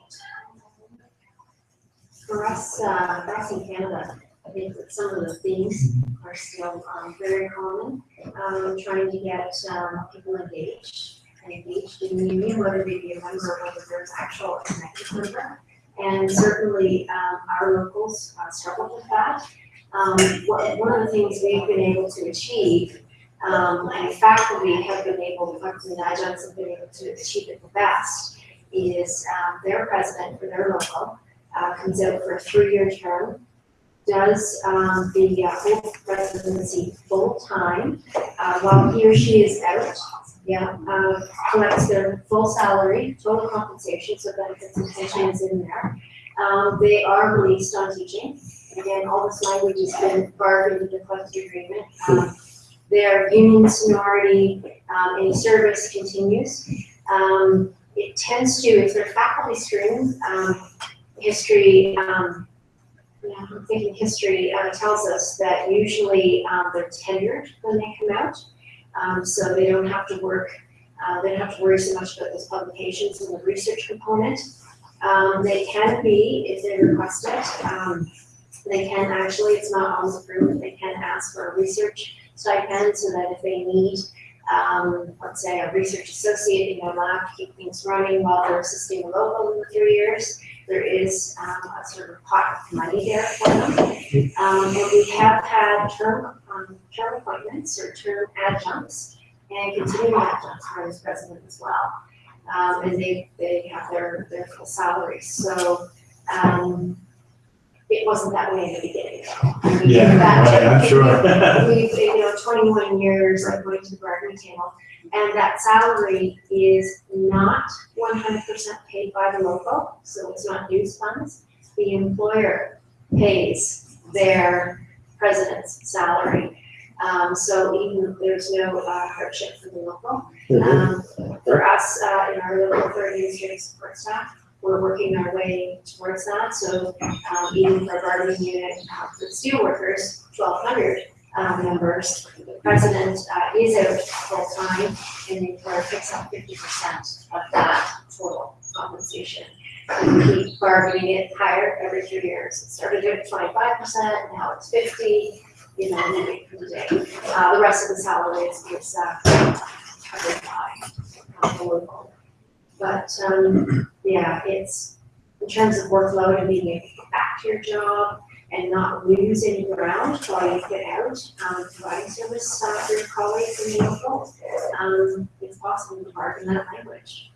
For us in Canada, I think that some of the themes are still very common. Trying to get people engaged in the union, whether they be a member or whether there's actual executive member. And certainly our locals struggle with that. One of the things we've been able to achieve, and faculty have been able, faculty and adjuncts have been able to achieve it the best, is their president for their local comes out for a 3-year term, does the whole presidency full time while he or she is out, Yeah, collects their full salary, total compensation, so benefits and pension is in there. They are released on teaching. Again, all this language has been bargained with the collective agreement. Their union seniority, any service continues. It tends to, if they're faculty stream, history, I'm thinking history tells us that usually they're tenured when they come out. So they don't have to work, they don't have to worry so much about those publications and the research component. They can be, if they request it, they can actually, it's not always approved, they can ask for a research stipend so that if they need, let's say a research associate in their lab to keep things running while they're assisting a local in the 3 years, there is a sort of pot of money there for them. And we have had term appointments or term adjuncts and continuing adjuncts for this president as well. And they have their full salaries. So it wasn't that way in the beginning though. I mean, I'm sure. We've, 21 years of going to the bargaining table, and that salary is not 100% paid by the local, so it's not dues funds. The employer pays their president's salary. So even there's no hardship for the local. For us, in our local authority administrative support staff, we're working our way towards that. So even for our bargaining unit, for the steelworkers, 1,200 members, the president is out full-time, and the employer picks up 50% of that total compensation. And we keep bargaining it higher every 2 years. It started at 25%, now it's 50%. Moving from the day. The rest of the salary is covered by the local. But yeah, it's in terms of workload and being able to get back to your job and not lose any ground while you get out, providing service for your colleagues in the local. It's possible to bargain that language.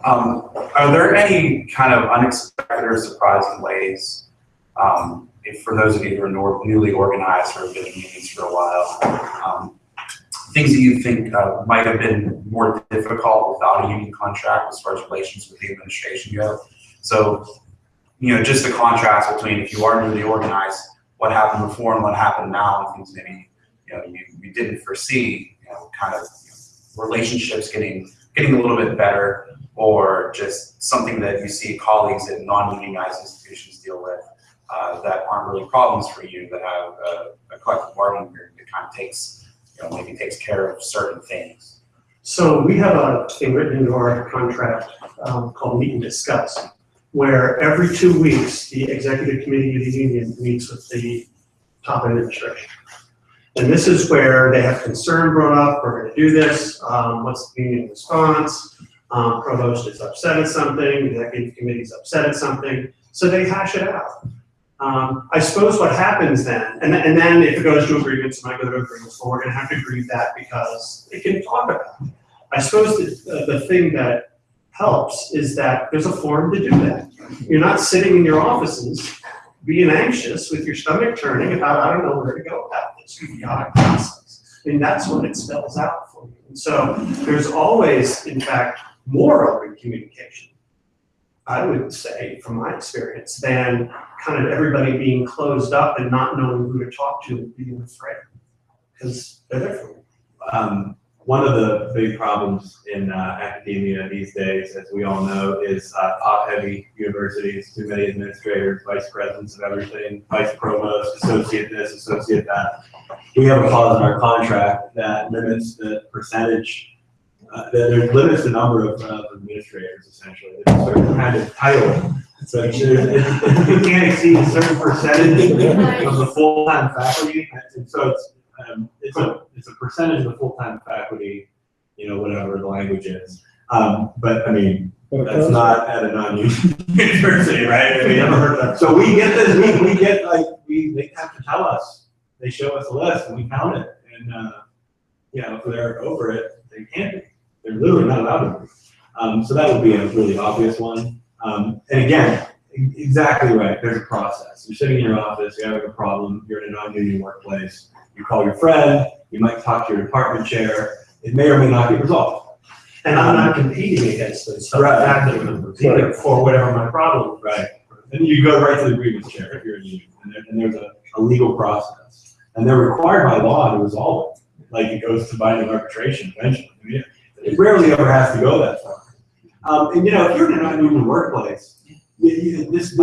Are there any kind of unexpected or surprising ways, if for those of you who are newly organized or have been in unions for a while, things that you think might have been more difficult without a union contract as far as relations with the administration go? So, just the contrast between if you are newly organized, what happened before and what happened now, and things maybe you didn't foresee, kind of relationships getting a little bit better, or just something that you see colleagues at non-unionized institutions deal with that aren't really problems for you, that have a collective bargaining agreement that kind of takes, maybe takes care of certain things. So we have a thing written into our contract called Meet and Discuss, where every 2 weeks, the executive committee of the union meets with the top administration. And this is where they have concern brought up, we're going to do this, what's the union response? Provost is upset at something, the executive committee is upset at something, so they hash it out. I suppose what happens then, and then if it goes to agreements, it might go to agreements, well, we're going to have to agree that because they can talk about it. I suppose the thing that helps is that there's a forum to do that. You're not sitting in your offices being anxious with your stomach turning about, I don't know where to go about this chaotic process. I mean, that's what it spells out for you. And so there's always, in fact, more open communication, I would say, from my experience, than kind of everybody being closed up and not knowing who to talk to and being afraid, because they're there for you. One of the big problems in academia these days, as we all know, is top-heavy universities, too many administrators, vice presidents of everything, vice provost, associate this, associate that. We have a clause in our contract that limits the percentage, that limits the number of administrators, essentially. There's a certain kind of title. So you can't exceed a certain percentage of the full-time faculty, and so it's a percentage of the full-time faculty, whatever the language is. But I mean, that's not at a non-union university, right? I mean, never heard that. So we get this. They have to tell us. They show us a list, and we count it. And if they're over it, they can't be. They're literally not allowed to be. So that would be a really obvious one. And again, Exactly right. There's a process. You're sitting in your office, you're having a problem, you're in a non-union workplace, you call your friend, you might talk to your department chair, it may or may not get resolved. And I'm not competing against those Right. faculty members either for whatever my problem. Right. And you go right to the grievance chair if you're a union, and there's a legal process. And they're required by law to resolve it. Like it goes to binding arbitration eventually. I mean, it rarely ever has to go that far. And you know, if you're in a non-union workplace, this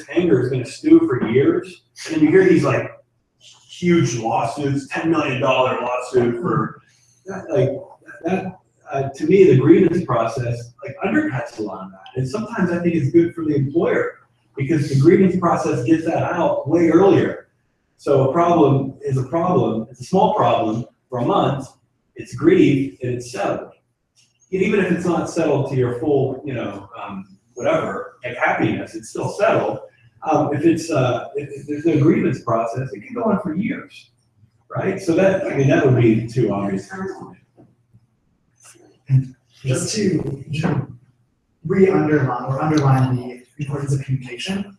anger is going to stew for years, and then you hear these like huge lawsuits, $10 million lawsuit for that. To me, the grievance process like undercuts a lot of that, and sometimes I think it's good for the employer because the grievance process gets that out way earlier. So a problem is a problem. It's a small problem for a month. It's grieved and it's settled. And even if it's not settled to your full, whatever, like happiness, it's still settled. If there's no grievance process, it can go on for years, right? So that would be too obvious. Just to underline the importance of communication,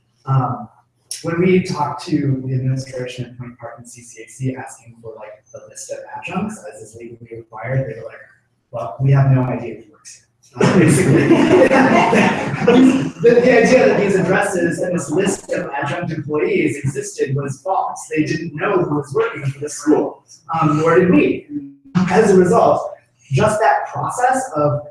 when we talked to the administration at Point Park and CCAC asking for like the list of adjuncts as is legally required, they were like, well, we have no idea who works here. Basically, the idea that these addresses and this list of adjunct employees existed was false. They didn't know who was working for the school, nor did we. As a result, just that process of,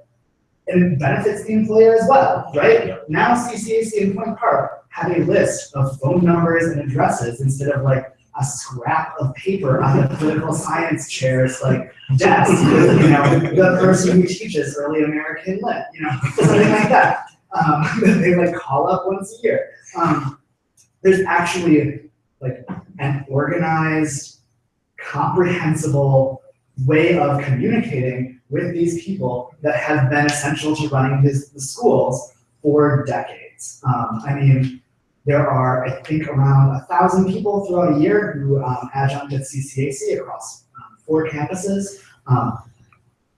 and it benefits the employer as well, right? Now CCAC and Point Park have a list of phone numbers and addresses instead of like a scrap of paper on the political science chair's like desk with, the person who teaches early American Lit, something like that. They like call up once a year. There's actually like an organized, comprehensible way of communicating with these people that have been essential to running the schools for decades. There are, I think, around 1,000 people throughout a year who adjunct at CCAC across 4 campuses.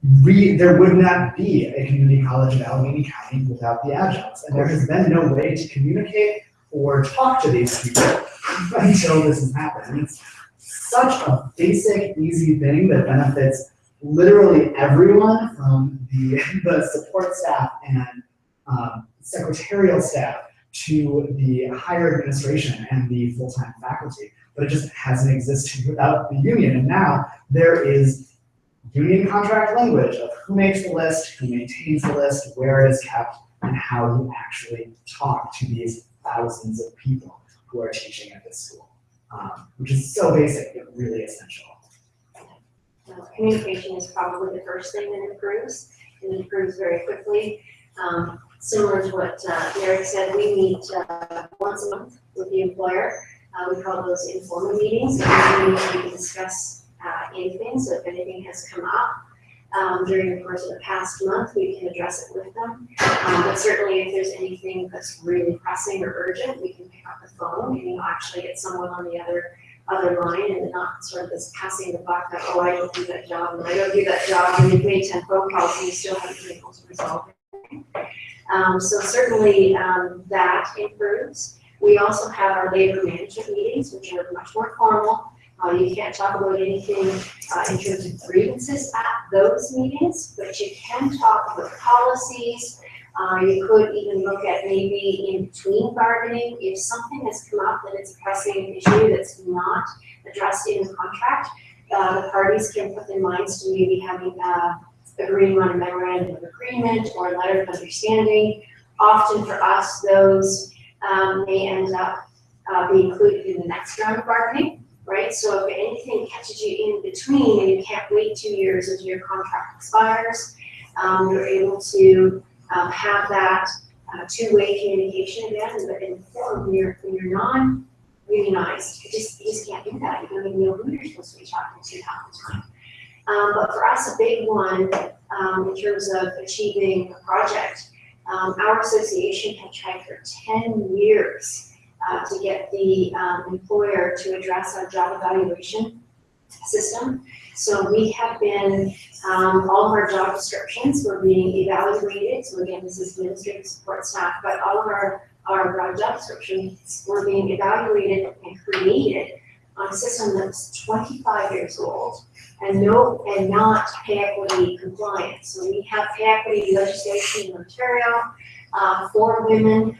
There would not be a community college in Allegheny County without the adjuncts, and there has been no way to communicate or talk to these people until this has happened. It's such a basic, easy thing that benefits literally everyone from the support staff and secretarial staff to the higher administration and the full-time faculty, but it just hasn't existed without the union. And now there is union contract language of who makes the list, who maintains the list, where it is kept, and how you actually talk to these thousands of people who are teaching at this school, which is so basic but really essential. Communication is probably the first thing that improves, and it improves very quickly. Similar to what Derek said, we meet once a month with the employer. We call those informal meetings, and we can discuss anything. So if anything has come up during the course of the past month, we can address it with them. But certainly if there's anything that's really pressing or urgent, we can pick up the phone and actually get someone on the other line, and not sort of this passing the buck that, oh, I don't do that job, and I don't do that job, and you've made 10 phone calls and you still haven't been able to resolve it. So certainly that improves. We also have our labor management meetings, which are much more formal. You can't talk about anything in terms of grievances at those meetings, but you can talk about policies. You could even look at maybe in between bargaining, if something has come up that it's a pressing issue that's not addressed in the contract, the parties can put their minds to maybe having agreeing on a memorandum of agreement or a letter of understanding. Often for us, those may end up being included in the next round of bargaining, right? So if anything catches you in between and you can't wait 2 years until your contract expires, you're able to have that two-way communication again, but in the form when you're non-unionized, you just can't do that. You don't even know who you're supposed to be talking to half the time. But for us, a big one in terms of achieving a project, our association had tried for 10 years to get the employer to address our job evaluation system. So we have been, all of our job descriptions were being evaluated. So again, this is administrative support staff, but all of our our job descriptions were being evaluated and created on a system that's 25 years old and not pay equity compliant. So we have pay equity legislation in Ontario for women,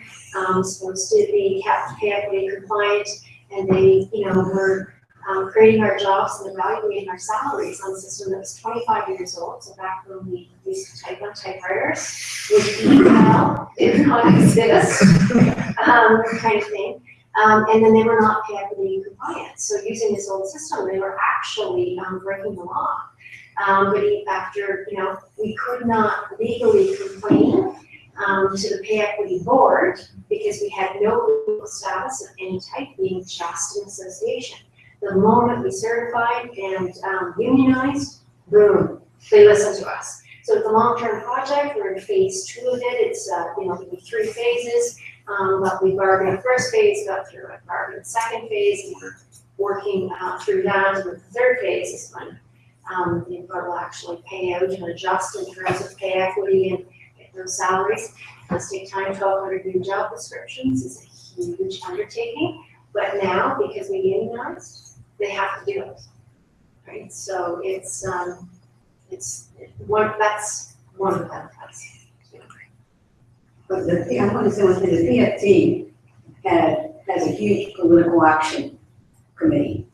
supposed to be pay equity compliant, and they, were creating our jobs and evaluating our salaries on a system that was 25 years old. So back when we used to type on typewriters with email, did not exist, kind of thing. And then they were not pay equity compliant. So using this old system, they were actually breaking the law. But after, we could not legally complain to the pay equity board because we had no legal status of any type, being just an association. The moment we certified and unionized, boom, they listened to us. So it's a long-term project. We're in phase 2 of it. It's, there'll be 3 phases. But we bargained the first phase, got through it, bargained the second phase, and we're working through that. With the third phase is when the employer will actually pay out and adjust in terms of pay equity and get those salaries. It does take time. 1,200 new job descriptions is a huge undertaking. But now, because we unionized, they have to do it, right? So it's one, that's one of the benefits. But I want to say one thing, the PFT has a huge political action committee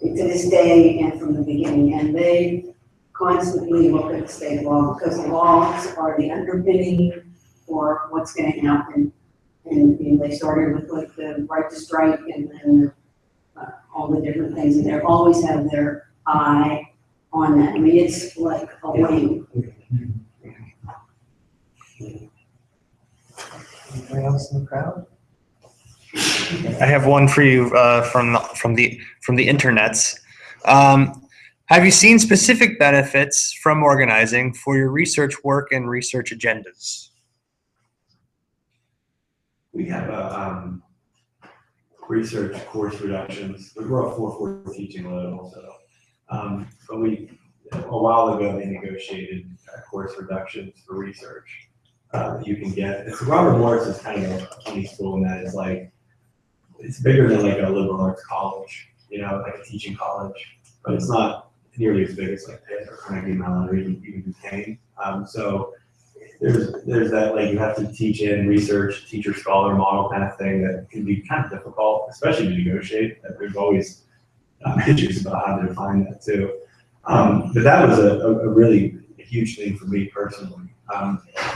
to this day and from the beginning, and they constantly look at the state law because the laws are the underpinning for what's going to happen. And they started with like the right to strike and then all the different things, and they always have their eye on that. I mean, it's like a wing. Anybody else in the crowd? I have one for you from the internets. Have you seen specific benefits from organizing for your research work and research agendas? We have a research course reductions. We're a 4-4 teaching level, so but a while ago they negotiated course reductions for research that you can get. It's Robert Morris is kind of a funny school in that it's bigger than like a liberal arts college, like a teaching college, but it's not nearly as big as like Pitt or Carnegie Mellon or even Duquesne. So there's that, like, you have to teach in research, teacher scholar model kind of thing that can be kind of difficult, especially to negotiate. There's always issues about how to define that too. But that was a really huge thing for me personally.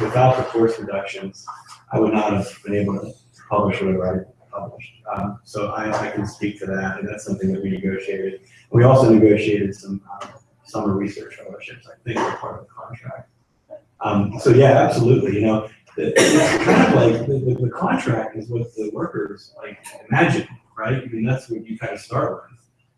Without the course reductions, I would not have been able to publish whatever I published. So I can speak to that, and that's something that we negotiated. We also negotiated some summer research fellowships, I think, were part of the contract. So yeah, absolutely. It's kind of like the contract is what the workers imagine, right? I mean, that's what you kind of start with.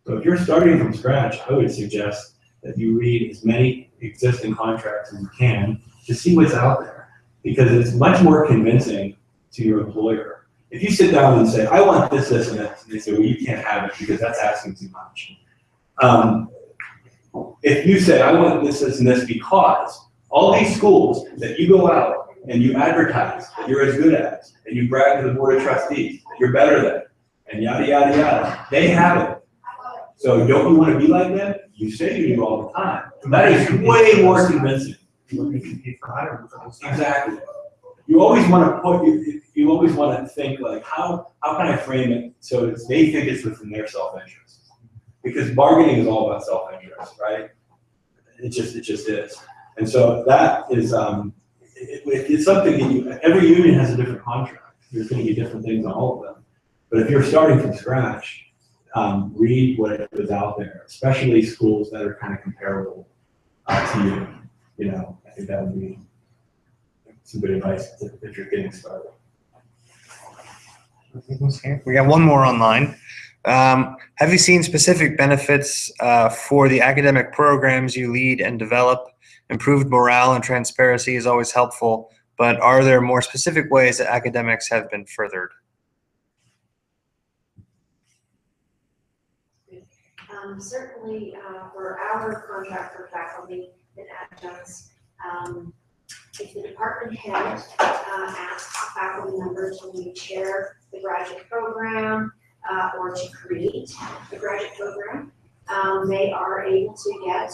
So if you're starting from scratch, I would suggest that you read as many existing contracts as you can to see what's out there, because it's much more convincing to your employer. If you sit down and say, I want this, this, and this, and they say, well, you can't have it because that's asking too much. If you say, I want this, this, and this because all these schools that you go out and you advertise that you're as good as, and you brag to the board of trustees that you're better than, and yada, yada, yada, they have it. So don't you want to be like them? You say you do all the time. That is way more convincing. Exactly. You always want to you always want to think like, how can I frame it so that they think it's within their self-interest? Because bargaining is all about self-interest, right? It just is. And so that is, it's something that every union has a different contract. There's going to be different things on all of them. But if you're starting from scratch, read what is out there, especially schools that are kind of comparable to you. I think that would be some good advice if you're getting started. We got one more online. Have you seen specific benefits for the academic programs you lead and develop? Improved morale and transparency is always helpful, but are there more specific ways that academics have been furthered? Certainly for our contract for faculty and adjuncts, if the department head asks a faculty member to lead chair the graduate program or to create the graduate program, they are able to get,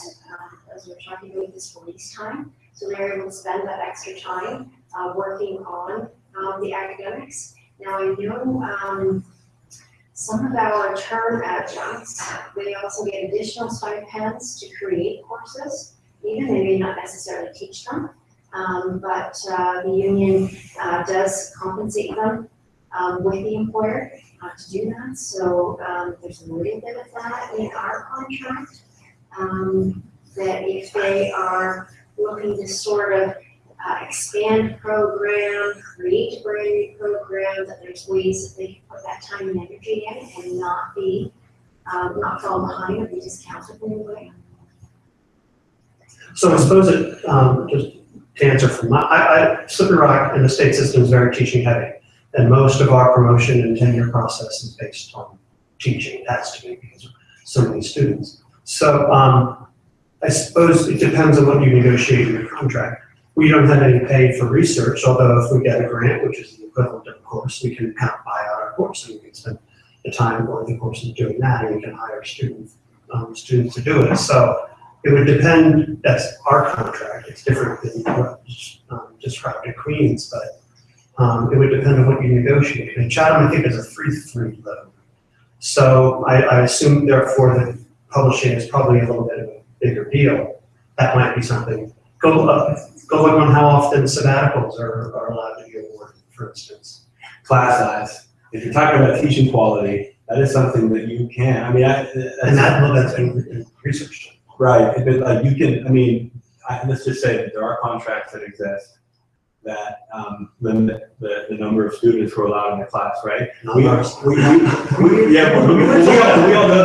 as we're talking about, this release time. So they're able to spend that extra time working on the academics. Now I know some of our term adjuncts, they also get additional stipends to create courses. Even they may not necessarily teach them, but the union does compensate them with the employer to do that. So there's a little bit of that in our contract, that if they are looking to sort of expand program, create a brand new program, that there's ways that they can put that time and energy in and not be, not fall behind or be discounted in any way. So I suppose it, just to answer from Slippery Rock in the state system is very teaching heavy. And most of our promotion and tenure process is based on teaching. It has to be because of so many students. So I suppose it depends on what you negotiate in your contract. We don't have any pay for research, although if we get a grant, which is the equivalent of a course, we can kind of buy out our course and we can spend the time or the course in doing that, and we can hire students to do it. So it would depend, that's our contract, it's different than what described at Queens, but it would depend on what you negotiate. And Chatham, I think, is a 3-3 load. So I assume therefore that publishing is probably a little bit of a bigger deal. That might be something. Go look on how often sabbaticals are allowed to be awarded, for instance. Class size. If you're talking about teaching quality, that is something that you can. I mean, that's in research. Right. If it, like you can. I mean, let's just say that there are contracts that exist that limit the number of students who are allowed in the class. Right. We all know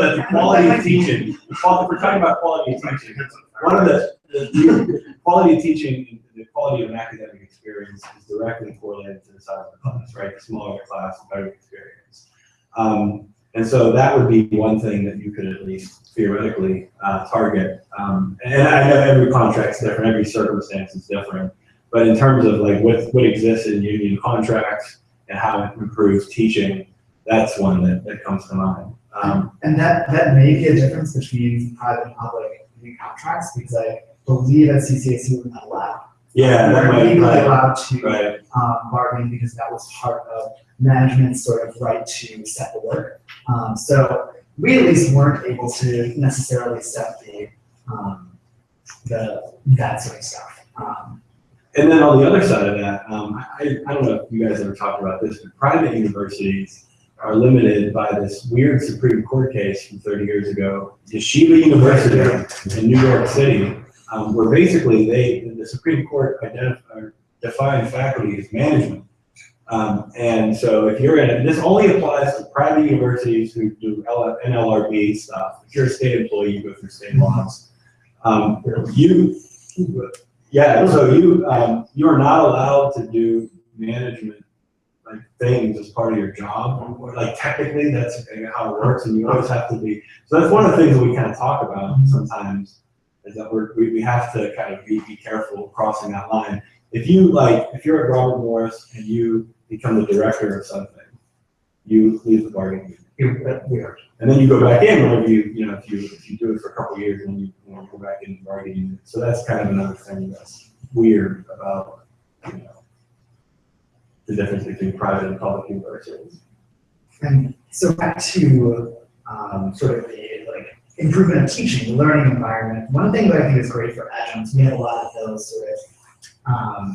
that the quality of teaching. If we're talking about quality of teaching, one of the quality of teaching, the quality of an academic experience is directly correlated to the size of the class, right? The smaller the class, the better the experience. And so that would be one thing that you could at least theoretically target. And I know every contract's different, every circumstance is different. But in terms of like what exists in union contracts and how it improves teaching, that's one that comes to mind. And that may be a difference between private and public union contracts, because I believe at CCAC we're not allowed. Yeah, that we're might be legally allowed to right. Bargain, because that was part of management's sort of right to set the work. So we at least weren't able to necessarily set that sort of stuff. And then on the other side of that, I don't know if you guys ever talked about this, but private universities are limited by this weird Supreme Court case from 30 years ago, Yeshiva University in New York City, where basically the Supreme Court defined faculty as management. And so if you're this only applies to private universities who do NLRB stuff. If you're a state employee, you go through state laws. You are not allowed to do management like things as part of your job. Like technically, that's how it works, and you always have to be. So that's one of the things that we kind of talk about sometimes, is that we have to kind of be careful crossing that line. If you're at Robert Morris and you become the director of something, you leave the bargaining unit. And then you go back in whenever if you do it for a couple of years, and then you go back in the bargaining unit. So that's kind of another thing that's weird about the difference between private and public universities. And so back to sort of the improvement of teaching, the learning environment. One thing that I think is great for adjuncts, we have a lot of those sort of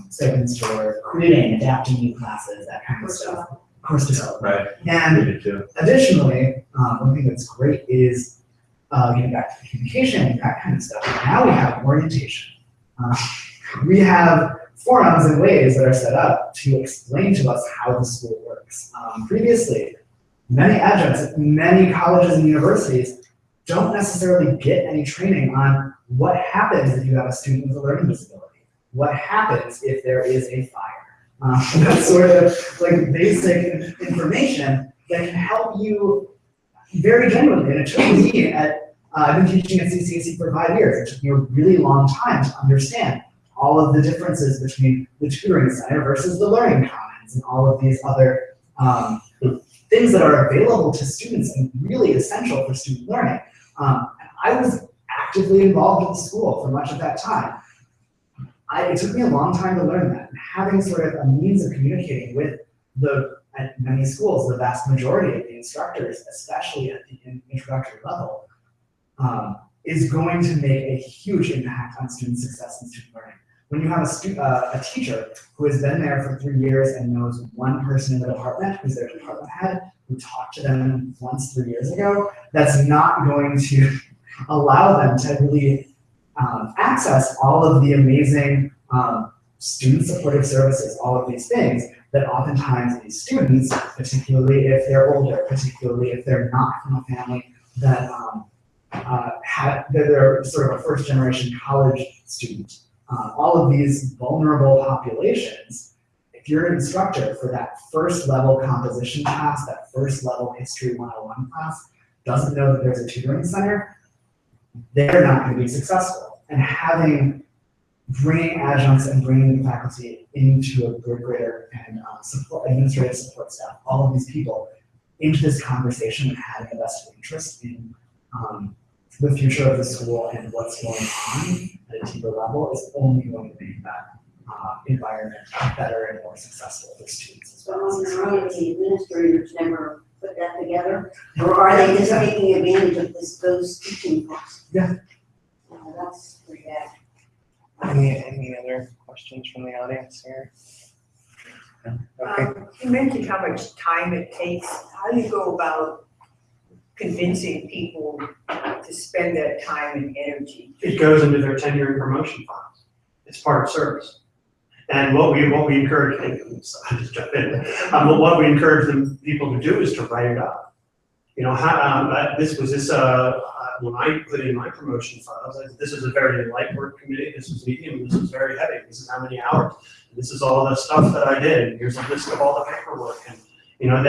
segments for creating, adapting new classes, that kind of stuff. Course development. Right. And additionally, one thing that's great is getting back to the communication, that kind of stuff. Now we have orientation. We have forums and ways that are set up to explain to us how the school works. Previously, many adjuncts, many colleges and universities don't necessarily get any training on what happens if you have a student with a learning disability. What happens if there is a fire? That's sort of like basic information that can help you very genuinely. And it took me I've been teaching at CCAC for 5 years. It took me a really long time to understand all of the differences between the tutoring center versus the learning commons and all of these other things that are available to students and really essential for student learning. I was actively involved in the school for much of that time. It took me a long time to learn that, and having sort of a means of communicating with at many schools, the vast majority of the instructors, especially at the introductory level, is going to make a huge impact on student success and student learning. When you have a teacher who has been there for 3 years and knows one person in the department who's their department head, who talked to them once 3 years ago, that's not going to allow them to really access all of the amazing student supportive services, all of these things that oftentimes these students, particularly if they're older, particularly if they're not from a family that they're sort of a first generation college student, all of these vulnerable populations, if you're an instructor for that first level composition class, that first level history 101 class, doesn't know that there's a tutoring center, they're not going to be successful. And bringing adjuncts and bringing the faculty into a greater and administrative support staff, all of these people into this conversation and having a vested interest in the future of the school and what's going on at a deeper level is only going to make that environment better and more successful for students as So well. on their own, the administrators never put that together, or are they just taking advantage of those teaching costs? Yeah. That's pretty bad. Any other questions from the audience here? No? Okay. You mentioned how much time it takes. How do you go about convincing people to spend that time and energy? It goes into their tenure and promotion files. It's part of service. And what we encourage, I'll just jump in. What we encourage people to do is to write it up. You know, when I put in my promotion files, this is a very light work committee, this is medium, this is very heavy, this is how many hours, this is all the stuff that I did, and here's a list of all the paperwork, and you know,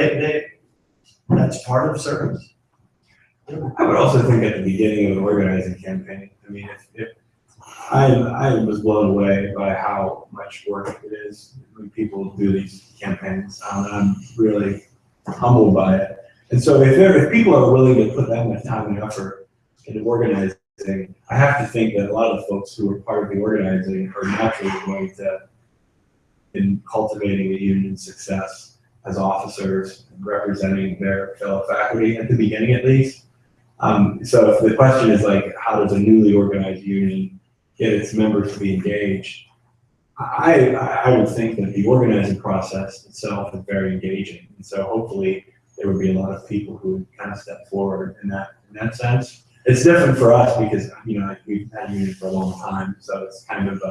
that's part of service. I would also think at the beginning of an organizing campaign, I mean, if I was blown away by how much work it is when people do these campaigns. I'm really humbled by it. And so if people are willing to put that much time and effort into organizing, I have to think that a lot of the folks who are part of the organizing are naturally going to, in cultivating a union's success as officers and representing their fellow faculty at the beginning at least. So if the question is like, how does a newly organized union get its members to be engaged? I would think that the organizing process itself is very engaging. And so hopefully there would be a lot of people who would kind of step forward in that sense. It's different for us because, you know, we've had unions for a long time. So it's kind of,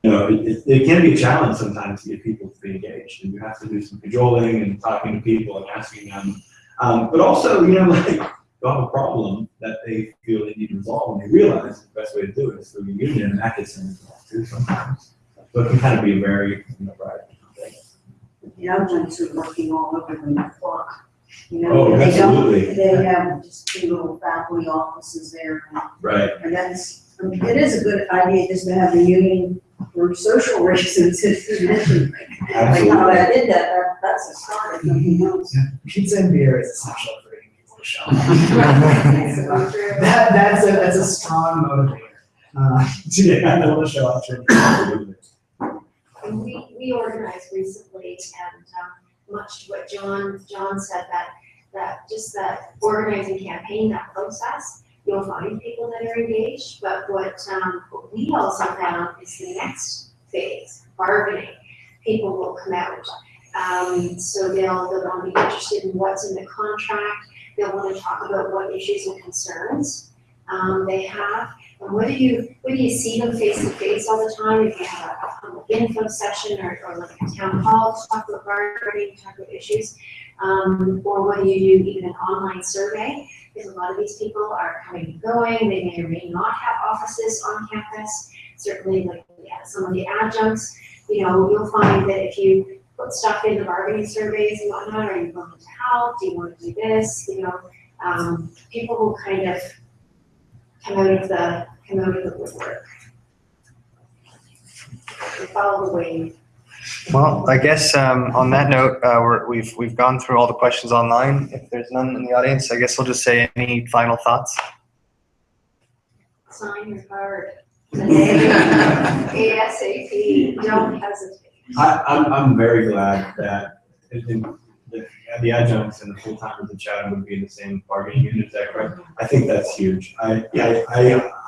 you know, it can be a challenge sometimes to get people to be engaged. And you have to do some cajoling and talking to people and asking them. But also, you know, like, you have a problem that they feel they need to resolve, and they realize the best way to do it is through a union, and that gets them involved too sometimes. So it can kind of be a very, you know, right thing. The adjuncts are working all over the clock. You know, Oh, absolutely. They have just two little faculty offices there. Right. And that's, I mean, it is a good idea just to have a union for social reasons, as you mentioned. Like how I did that, that's a start, if nothing else. Yeah. Pizza and beer is essential for getting people to show up. That's That's a strong motivator to get people to show up to. And we organized recently, and much to what John said, that organizing campaign, that process, you'll find people that are engaged, but what we also found is the next phase, bargaining. People will come out. So they'll want to be interested in what's in the contract. They'll want to talk about what issues and concerns they have. And what do you see them face to face all the time? If you have a public info session or like a town hall to talk about bargaining, talk about issues, or what do you do, even an online survey? Because a lot of these people are coming and going. They may or may not have offices on campus. Certainly, like some of the adjuncts, you know, you'll find that if you put stuff in the bargaining surveys and whatnot, are you willing to help? Do you want to do this? You know, people will kind of come out of the woodwork. We follow the wave. Well, I guess on that note, we've gone through all the questions online. If there's none in the audience, I guess we'll just say any final thoughts. Sign your card today, ASAP, don't hesitate. I'm very glad that the adjuncts and the full-timers in Chatham would be in the same bargaining unit, is that correct? I think that's huge. I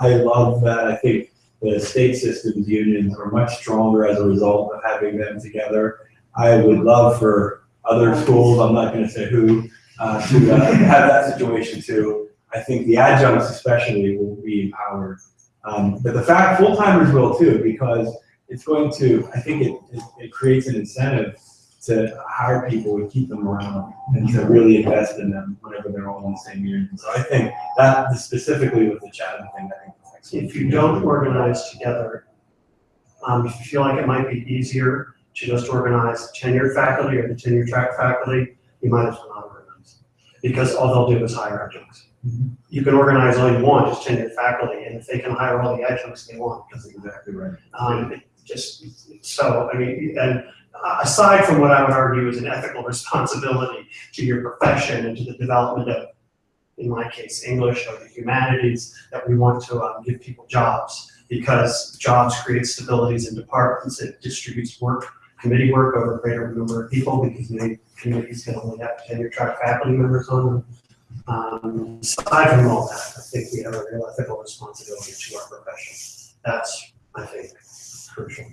love that. I think the state system's unions are much stronger as a result of having them together. I would love for other schools, I'm not gonna say who, to have that situation too. I think the adjuncts especially will be empowered. But the fact full-timers will too, because it's going to, I think it creates an incentive to hire people and keep them around and to really invest in them whenever they're all in the same union. So I think that specifically with the Chatham thing, I think if you don't organize together, if you feel like it might be easier to just organize tenured faculty or the tenure track faculty, you might as well not organize. Because all they'll do is hire adjuncts. You can organize all you want, just tenured faculty, and if they can hire all the adjuncts they want. that's exactly right. And aside from what I would argue is an ethical responsibility to your profession and to the development of, in my case, English or the humanities, that we want to give people jobs, because jobs create stabilities in departments. It distributes work, committee work over a greater number of people, because many committees can only have tenure track faculty members on them. Aside from all that, I think we have a real ethical responsibility to our profession. That's, I think, crucial.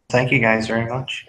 Thank you guys very much.